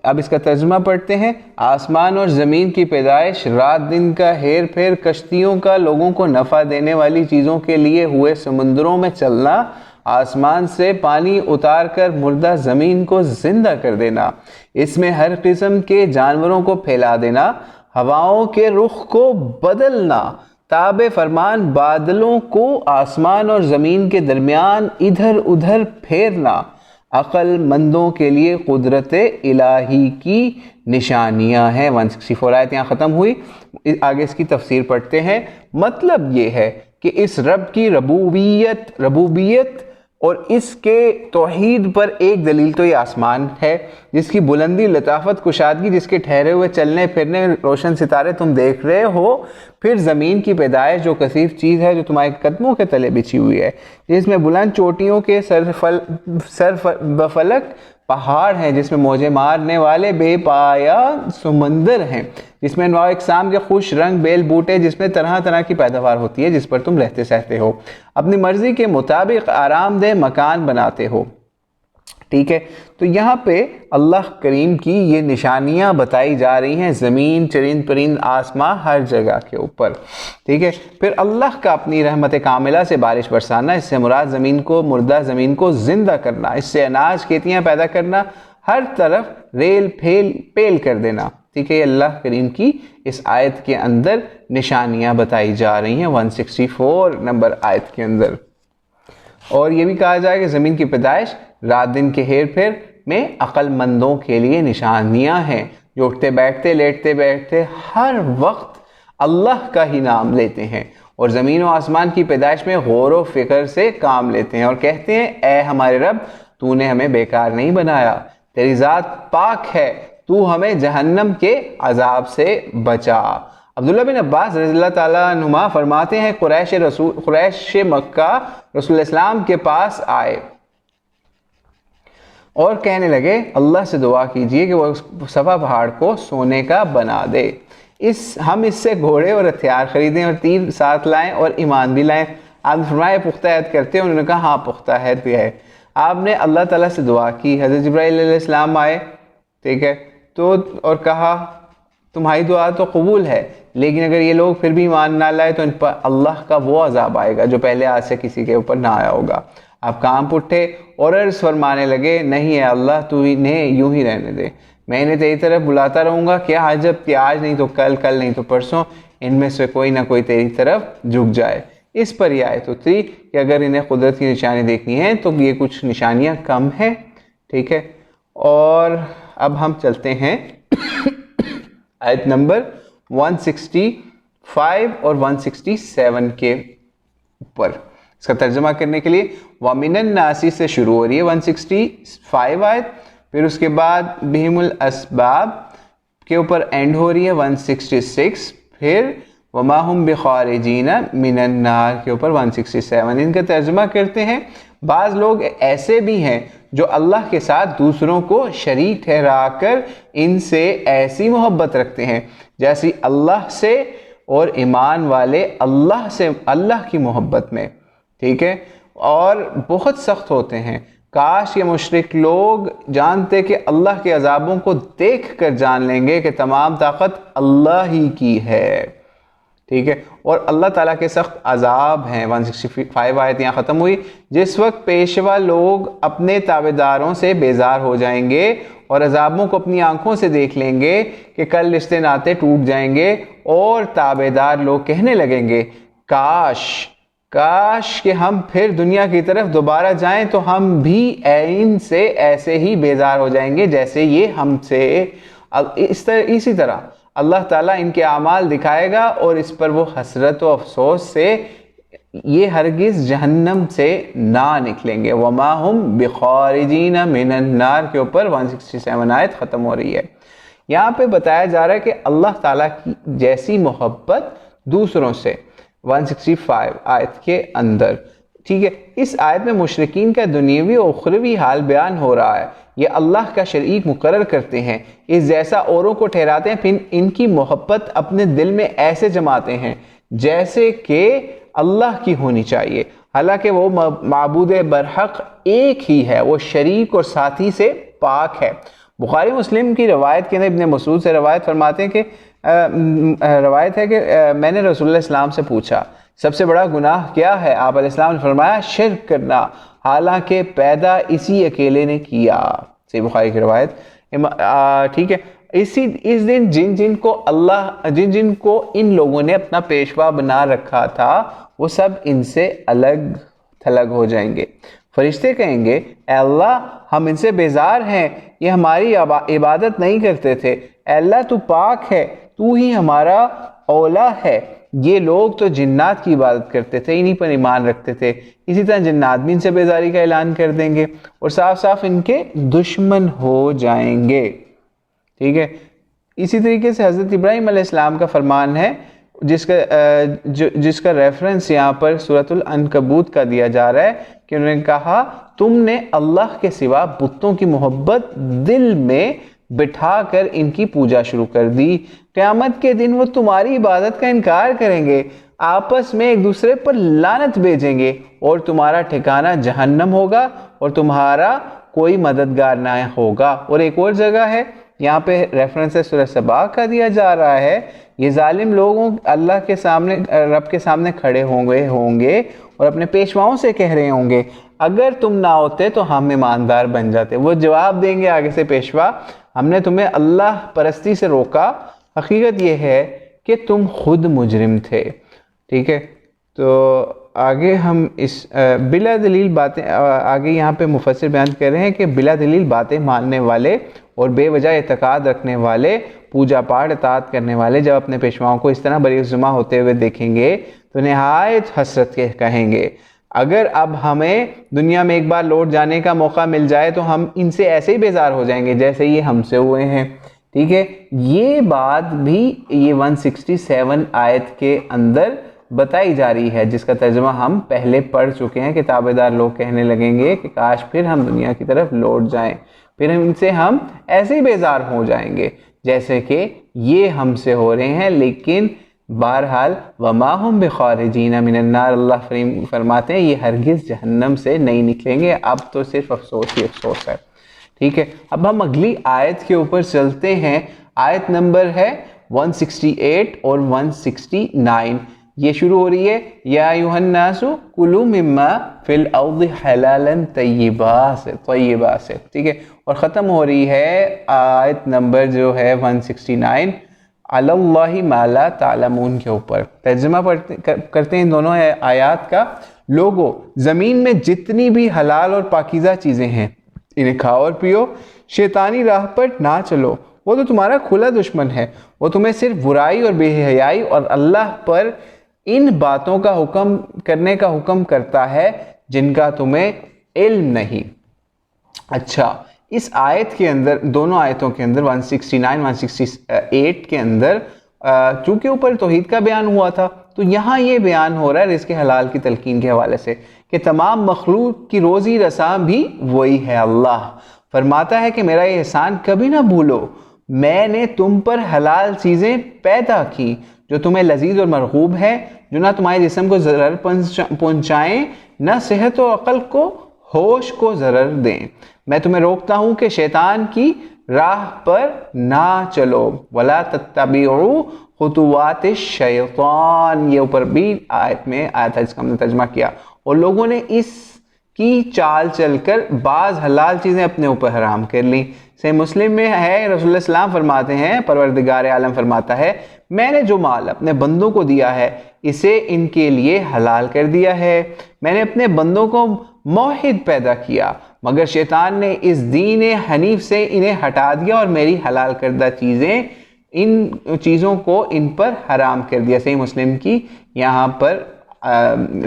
اب اس کا ترجمہ پڑھتے ہیں۔ آسمان اور زمین کی پیدائش، رات دن کا ہیر پھیر، کشتیوں کا لوگوں کو نفع دینے والی چیزوں کے لیے ہوئے سمندروں میں چلنا، آسمان سے پانی اتار کر مردہ زمین کو زندہ کر دینا، اس میں ہر قسم کے جانوروں کو پھیلا دینا، ہواؤں کے رخ کو بدلنا، تاب فرمان بادلوں کو آسمان اور زمین کے درمیان ادھر ادھر پھیرنا، عقل مندوں کے لیے قدرت الہی کی نشانیاں ہیں۔ 164 آیت یہاں ختم ہوئی، آگے اس کی تفسیر پڑھتے ہیں۔ مطلب یہ ہے کہ اس رب کی ربوبیت اور اس کے توحید پر ایک دلیل تو یہ آسمان ہے، جس کی بلندی، لطافت، کشادگی، جس کے ٹھہرے ہوئے چلنے پھرنے روشن ستارے تم دیکھ رہے ہو، پھر زمین کی پیدائش جو کثیف چیز ہے جو تمہارے قدموں کے تلے بچھی ہوئی ہے، جس میں بلند چوٹیوں کے سر بفلک پہاڑ ہیں، جس میں موجیں مارنے والے بے پایا سمندر ہیں، جس میں انواع اقسام کے خوش رنگ بیل بوٹے، جس میں طرح طرح کی پیداوار ہوتی ہے، جس پر تم رہتے سہتے ہو، اپنی مرضی کے مطابق آرام دہ مکان بناتے ہو، ٹھیک ہے۔ تو یہاں پہ اللہ کریم کی یہ نشانیاں بتائی جا رہی ہیں، زمین، چرند پرند، آسمان، ہر جگہ کے اوپر، ٹھیک ہے۔ پھر اللہ کا اپنی رحمت کاملہ سے بارش برسانا، اس سے مراد زمین کو، مردہ زمین کو زندہ کرنا، اس سے اناج کھیتیاں پیدا کرنا، ہر طرف ریل پیل کر دینا، ٹھیک ہے۔ یہ اللہ کریم کی اس آیت کے اندر نشانیاں بتائی جا رہی ہیں 164 نمبر آیت کے اندر۔ اور یہ بھی کہا جائے کہ زمین کی پیدائش، رات دن کے ہیر پھیر میں عقل مندوں کے لیے نشانیاں ہیں، جو اٹھتے بیٹھتے لیٹتے بیٹھتے ہر وقت اللہ کا ہی نام لیتے ہیں، اور زمین و آسمان کی پیدائش میں غور و فکر سے کام لیتے ہیں، اور کہتے ہیں اے ہمارے رب، تو نے ہمیں بیکار نہیں بنایا، تیری ذات پاک ہے، تو ہمیں جہنم کے عذاب سے بچا۔ عبداللہ بن عباس رضی اللہ تعالیٰ عنہما فرماتے ہیں قریش مکہ رسول اسلام کے پاس آئے اور کہنے لگے اللہ سے دعا کیجئے کہ وہ صفا پہاڑ کو سونے کا بنا دے، ہم اس سے گھوڑے اور ہتھیار خریدیں اور تیر ساتھ لائیں اور ایمان بھی لائیں۔ آپ نے فرمایا پختہ عہد کرتے ہیں؟ انہوں نے کہا ہاں پختہ عہد بھی ہے۔ آپ نے اللہ تعالیٰ سے دعا کی، حضرت جبرائیل علیہ السلام آئے، ٹھیک ہے، تو اور کہا تمہاری دعا تو قبول ہے، لیکن اگر یہ لوگ پھر بھی ایمان نہ لائے تو ان پر اللہ کا وہ عذاب آئے گا جو پہلے آج سے کسی کے اوپر نہ آیا ہوگا۔ آپ کام اٹھے اور عرض فرمانے لگے نہیں ہے اللہ، تو انہیں یوں ہی رہنے دے، میں انہیں تیری طرف بلاتا رہوں گا، کیا حاجت کہ آج نہیں تو کل، کل نہیں تو پرسوں ان میں سے کوئی نہ کوئی تیری طرف جھک جائے۔ اس پر یہ آیت اتری کہ اگر انہیں قدرت کی نشانی دیکھنی ہے تو یہ کچھ نشانیاں کم ہیں، ٹھیک ہے۔ اور اب ہم چلتے ہیں آیت نمبر 165 اور 167 کے اوپر، اس کا ترجمہ کرنے کے لیے وَمِنَ النَّاسِ سے شروع ہو رہی ہے 165 آیت، پھر اس کے بعد بِهِمُ الْأَسْبَابِ کے اوپر اینڈ ہو رہی ہے 166، پھر وَمَا هُمْ بِخَارِجِينَ مِنَ النَّارِ کے اوپر 167۔ ان کا ترجمہ کرتے ہیں بعض لوگ ایسے بھی ہیں جو اللہ کے ساتھ دوسروں کو شریک ٹھہرا کر ان سے ایسی محبت رکھتے ہیں جیسی اللہ سے، اور ایمان والے اللہ سے، اللہ کی محبت میں، ٹھیک ہے، اور بہت سخت ہوتے ہیں۔ کاش یہ مشرک لوگ جانتے کہ اللہ کے عذابوں کو دیکھ کر جان لیں گے کہ تمام طاقت اللہ ہی کی ہے، ٹھیک ہے، اور اللہ تعالیٰ کے سخت عذاب ہیں۔ 165 آیت یہاں ختم ہوئی۔ جس وقت پیشوا لوگ اپنے تابعداروں سے بیزار ہو جائیں گے اور عذابوں کو اپنی آنکھوں سے دیکھ لیں گے کہ کل رشتے ناتے ٹوٹ جائیں گے، اور تابعدار لوگ کہنے لگیں گے کاش کہ ہم پھر دنیا کی طرف دوبارہ جائیں تو ہم بھی ان سے ایسے ہی بیزار ہو جائیں گے جیسے یہ ہم سے. اسی طرح اللہ تعالیٰ ان کے اعمال دکھائے گا اور اس پر وہ حسرت و افسوس سے یہ ہرگز جہنم سے نہ نکلیں گے. وما ہم بخارجین من النار کے اوپر 167 آیت ختم ہو رہی ہے. یہاں پہ بتایا جا رہا ہے کہ اللہ تعالیٰ کی جیسی محبت دوسروں سے 165 آیت کے اندر. ٹھیک ہے، اس آیت میں مشرکین کا دنیاوی و اخروی حال بیان ہو رہا ہے. یہ اللہ کا شریک مقرر کرتے ہیں، اس جیسا اوروں کو ٹھہراتے ہیں، پھر ان کی محبت اپنے دل میں ایسے جماتے ہیں جیسے کہ اللہ کی ہونی چاہیے، حالانکہ وہ معبود برحق ایک ہی ہے، وہ شریک اور ساتھی سے پاک ہے. بخاری مسلم کی روایت کے اندر ابن مسعود سے روایت فرماتے ہیں کہ روایت ہے کہ میں نے رسول اللہ السلام سے پوچھا سب سے بڑا گناہ کیا ہے؟ آپ علیہ السلام نے فرمایا شرک کرنا، حالانکہ پیدا اسی اکیلے نے کیا. صحیح بخاری کی روایت. ٹھیک ہے، اس دن جن جن کو ان لوگوں نے اپنا پیشوا بنا رکھا تھا وہ سب ان سے الگ تھلگ ہو جائیں گے. فرشتے کہیں گے اے اللہ ہم ان سے بیزار ہیں، یہ ہماری عبادت نہیں کرتے تھے. اے اللہ تو پاک ہے، تو ہی ہمارا اولا ہے. یہ لوگ تو جنات کی عبادت کرتے تھے، انہی پر ایمان رکھتے تھے. اسی طرح جنات بھی ان سے بیزاری کا اعلان کر دیں گے اور صاف صاف ان کے دشمن ہو جائیں گے. ٹھیک ہے، اسی طریقے سے حضرت ابراہیم علیہ السلام کا فرمان ہے جس کا ریفرنس یہاں پر سورۃ العنکبوت کا دیا جا رہا ہے کہ انہوں نے کہا تم نے اللہ کے سوا بتوں کی محبت دل میں بٹھا کر ان کی پوجا شروع کر دی. قیامت کے دن وہ تمہاری عبادت کا انکار کریں گے، آپس میں ایک دوسرے پر لعنت بھیجیں گے اور تمہارا ٹھکانہ جہنم ہوگا اور تمہارا کوئی مددگار نہ ہوگا. اور ایک اور جگہ ہے یہاں پہ ریفرنس سورہ سبا کا دیا جا رہا ہے، یہ ظالم لوگوں اللہ کے سامنے رب کے سامنے کھڑے ہوں گے اور اپنے پیشواؤں سے کہہ رہے ہوں گے اگر تم نہ ہوتے تو ہم ایماندار بن جاتے. وہ جواب دیں گے آگے سے پیشوا ہم نے تمہیں اللہ پرستی سے روکا، حقیقت یہ ہے کہ تم خود مجرم تھے. ٹھیک ہے، تو آگے ہم اس بلا دلیل باتیں آگے یہاں پہ مفسر بیان کر رہے ہیں کہ بلا دلیل باتیں ماننے والے اور بے وجہ اعتقاد رکھنے والے، پوجا پاٹ اطاعت کرنے والے جب اپنے پیشواؤں کو اس طرح بری الزمہ ہوتے ہوئے دیکھیں گے تو نہایت حسرت کے کہیں گے اگر اب ہمیں دنیا میں ایک بار لوٹ جانے کا موقع مل جائے تو ہم ان سے ایسے ہی بیزار ہو جائیں گے جیسے یہ ہم سے ہوئے ہیں. ٹھیک ہے، یہ بات بھی یہ 167 آیت کے اندر بتائی جا رہی ہے جس کا ترجمہ ہم پہلے پڑھ چکے ہیں کہ تابعدار لوگ کہنے لگیں گے کہ کاش پھر ہم دنیا کی طرف لوٹ جائیں، پھر ان سے ہم ایسے ہی بیزار ہو جائیں گے جیسے کہ یہ ہم سے ہو رہے ہیں. لیکن بہرحال وما ہم بخارجین من النار، اللہ فرماتے ہیں یہ ہرگز جہنم سے نہیں نکلیں گے. اب تو صرف افسوس ہی افسوس ہے. ٹھیک ہے، اب ہم اگلی آیت کے اوپر چلتے ہیں. آیت نمبر ہے 168 اور 169. یہ شروع ہو رہی ہے یا ایھا الناس کلوا مما فی الارض حلالا طیبا سے. ٹھیک ہے، اور ختم ہو رہی ہے آیت نمبر جو ہے 169 علی اللہ ما لا تعلمون کے اوپر. ترجمہ کرتے ہیں ان دونوں آیات کا. لوگو زمین میں جتنی بھی حلال اور پاکیزہ چیزیں ہیں انہیں کھاؤ اور پیو، شیطانی راہ پر نہ چلو، وہ تو تمہارا کھلا دشمن ہے. وہ تمہیں صرف برائی اور بے حیائی اور اللہ پر ان باتوں کا حکم کرنے کا حکم کرتا ہے جن کا تمہیں علم نہیں. اچھا، اس آیت کے اندر دونوں آیتوں کے اندر 169 168 کے اندر چونکہ اوپر توحید کا بیان ہوا تھا تو یہاں یہ بیان ہو رہا ہے رزق حلال کی تلقین کے حوالے سے کہ تمام مخلوق کی روزی رساں بھی وہی ہے. اللہ فرماتا ہے کہ میرا یہ احسان کبھی نہ بھولو، میں نے تم پر حلال چیزیں پیدا کی جو تمہیں لذیذ اور مرغوب ہے، جو نہ تمہارے جسم کو ضرر پہنچائیں نہ صحت و عقل کو ہوش کو ضرر دیں. میں تمہیں روکتا ہوں کہ شیطان کی راہ پر نہ چلو. ولا تتبعوا خطوات الشیطان، یہ اوپر بھی آیت میں آیا تھا جس کا ہم نے ترجمہ کیا. اور لوگوں نے اس کی چال چل کر بعض حلال چیزیں اپنے اوپر حرام کر لیں۔ صحیح مسلم میں ہے، رسول اللہ صلی اللہ علیہ وسلم فرماتے ہیں، پروردگار عالم فرماتا ہے، میں نے جو مال اپنے بندوں کو دیا ہے اسے ان کے لیے حلال کر دیا ہے۔ میں نے اپنے بندوں کو موحد پیدا کیا، مگر شیطان نے اس دین حنیف سے انہیں ہٹا دیا اور میری حلال کردہ چیزیں ان چیزوں کو ان پر حرام کر دیا۔ صحیح مسلم کی یہاں پر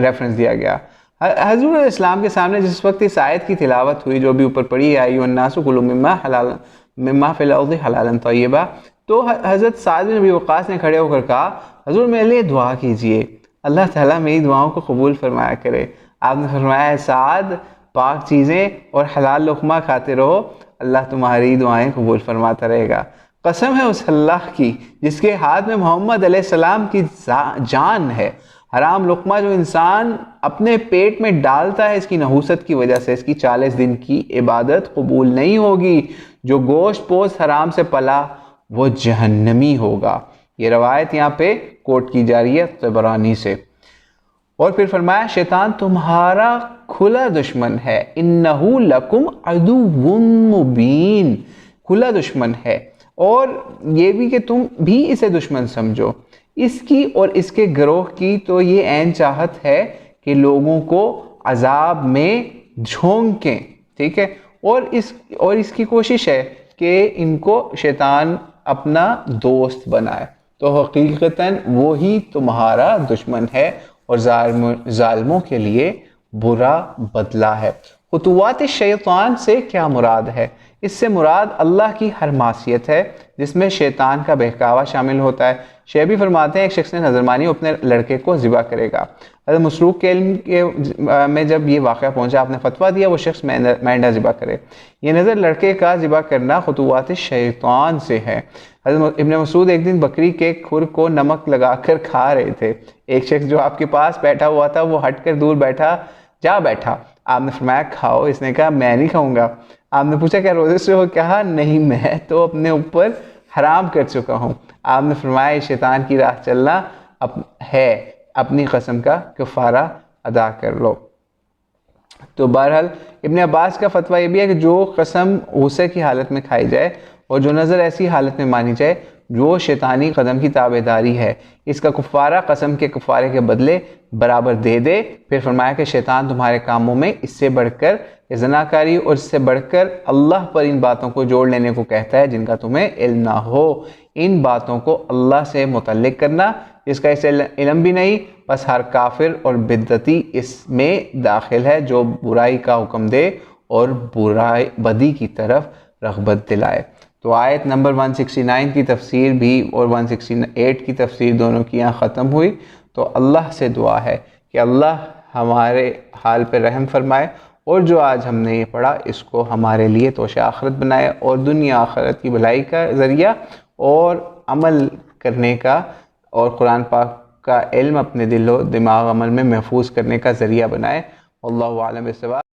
ریفرنس دیا گیا۔ حضور علیہ السلام کے سامنے جس وقت اس آیت کی تلاوت ہوئی جو بھی اوپر پڑھی ہے، ایھا الناس کلوا مما فی الارض حلالا طیبا، تو حضرت سعد بن ابی وقاص نے کھڑے ہو کر کہا، حضور میرے لیے دعا کیجئے، اللہ تعالیٰ میری دعاؤں کو قبول فرمایا کرے۔ آپ نے فرمایا، سعد پاک چیزیں اور حلال لقمہ کھاتے رہو، اللہ تمہاری دعائیں قبول فرماتا رہے گا۔ قسم ہے اس اللہ کی جس کے ہاتھ میں محمد علیہ السلام کی جان ہے، حرام لقمہ جو انسان اپنے پیٹ میں ڈالتا ہے اس کی نحوست کی وجہ سے، اس کی 40 دن کی عبادت قبول نہیں ہوگی۔ جو گوشت پوست حرام سے پلا وہ جہنمی ہوگا۔ یہ روایت یہاں پہ کوٹ کی جا رہی ہے طبرانی سے۔ اور پھر فرمایا، شیطان تمہارا کھلا دشمن ہے، انہو لکم عدو مبین، کھلا دشمن ہے، اور یہ بھی کہ تم بھی اسے دشمن سمجھو۔ اس کی اور اس کے گروہ کی تو یہ عین چاہت ہے کہ لوگوں کو عذاب میں جھونکیں، ٹھیک ہے، اور اس کی کوشش ہے کہ ان کو شیطان اپنا دوست بنائے، تو حقیقتاً وہی تمہارا دشمن ہے اور ظالموں کے لیے برا بدلہ ہے۔ خطوات شیطان سے کیا مراد ہے؟ اس سے مراد اللہ کی ہر معصیت ہے جس میں شیطان کا بہکاوا شامل ہوتا ہے۔ شیبی فرماتے ہیں، ایک شخص نے نظر مانی اپنے لڑکے کو ذبح کرے گا۔ حضرت مسروق کے علم میں جب یہ واقعہ پہنچا، آپ نے فتویٰ دیا وہ شخص مینڈا ذبح کرے۔ یہ نظر لڑکے کا ذبح کرنا خطوات شیطان سے ہے۔ حضرت ابن مسعود ایک دن بکری کے کھر کو نمک لگا کر کھا رہے تھے۔ ایک شخص جو آپ کے پاس بیٹھا ہوا تھا وہ ہٹ کر دور جا بیٹھا۔ آپ نے فرمایا کھاؤ، اس نے کہا میں نہیں کھاؤں گا۔ آپ نے پوچھا کیا روزے سے ہو؟ کہا نہیں، میں تو اپنے اوپر حرام کر چکا ہوں۔ آپ نے فرمایا یہ شیطان کی راہ چلنا ہے، اپنی قسم کا کفارہ ادا کر لو۔ تو بہرحال ابن عباس کا فتویٰ یہ بھی ہے کہ جو قسم غصے کی حالت میں کھائی جائے اور جو نظر ایسی حالت میں مانی جائے جو شیطانی قدم کی تابعداری ہے، اس کا کفارہ قسم کے کفارے کے بدلے برابر دے دے۔ پھر فرمایا کہ شیطان تمہارے کاموں میں اس سے بڑھ کر زناکاری اور اس سے بڑھ کر اللہ پر ان باتوں کو جوڑ لینے کو کہتا ہے جن کا تمہیں علم نہ ہو۔ ان باتوں کو اللہ سے متعلق کرنا جس کا اسے علم بھی نہیں، بس ہر کافر اور بدعتی اس میں داخل ہے جو برائی کا حکم دے اور بدی کی طرف رغبت دلائے۔ تو آیت نمبر 169 کی تفسیر بھی اور 168 کی تفسیر دونوں کی یہاں ختم ہوئی۔ تو اللہ سے دعا ہے کہ اللہ ہمارے حال پہ رحم فرمائے اور جو آج ہم نے یہ پڑھا اس کو ہمارے لیے توش آخرت بنائے اور دنیا آخرت کی بھلائی کا ذریعہ اور عمل کرنے کا اور قرآن پاک کا علم اپنے دل و دماغ عمل میں محفوظ کرنے کا ذریعہ بنائے۔ واللہ اعلم بالصواب۔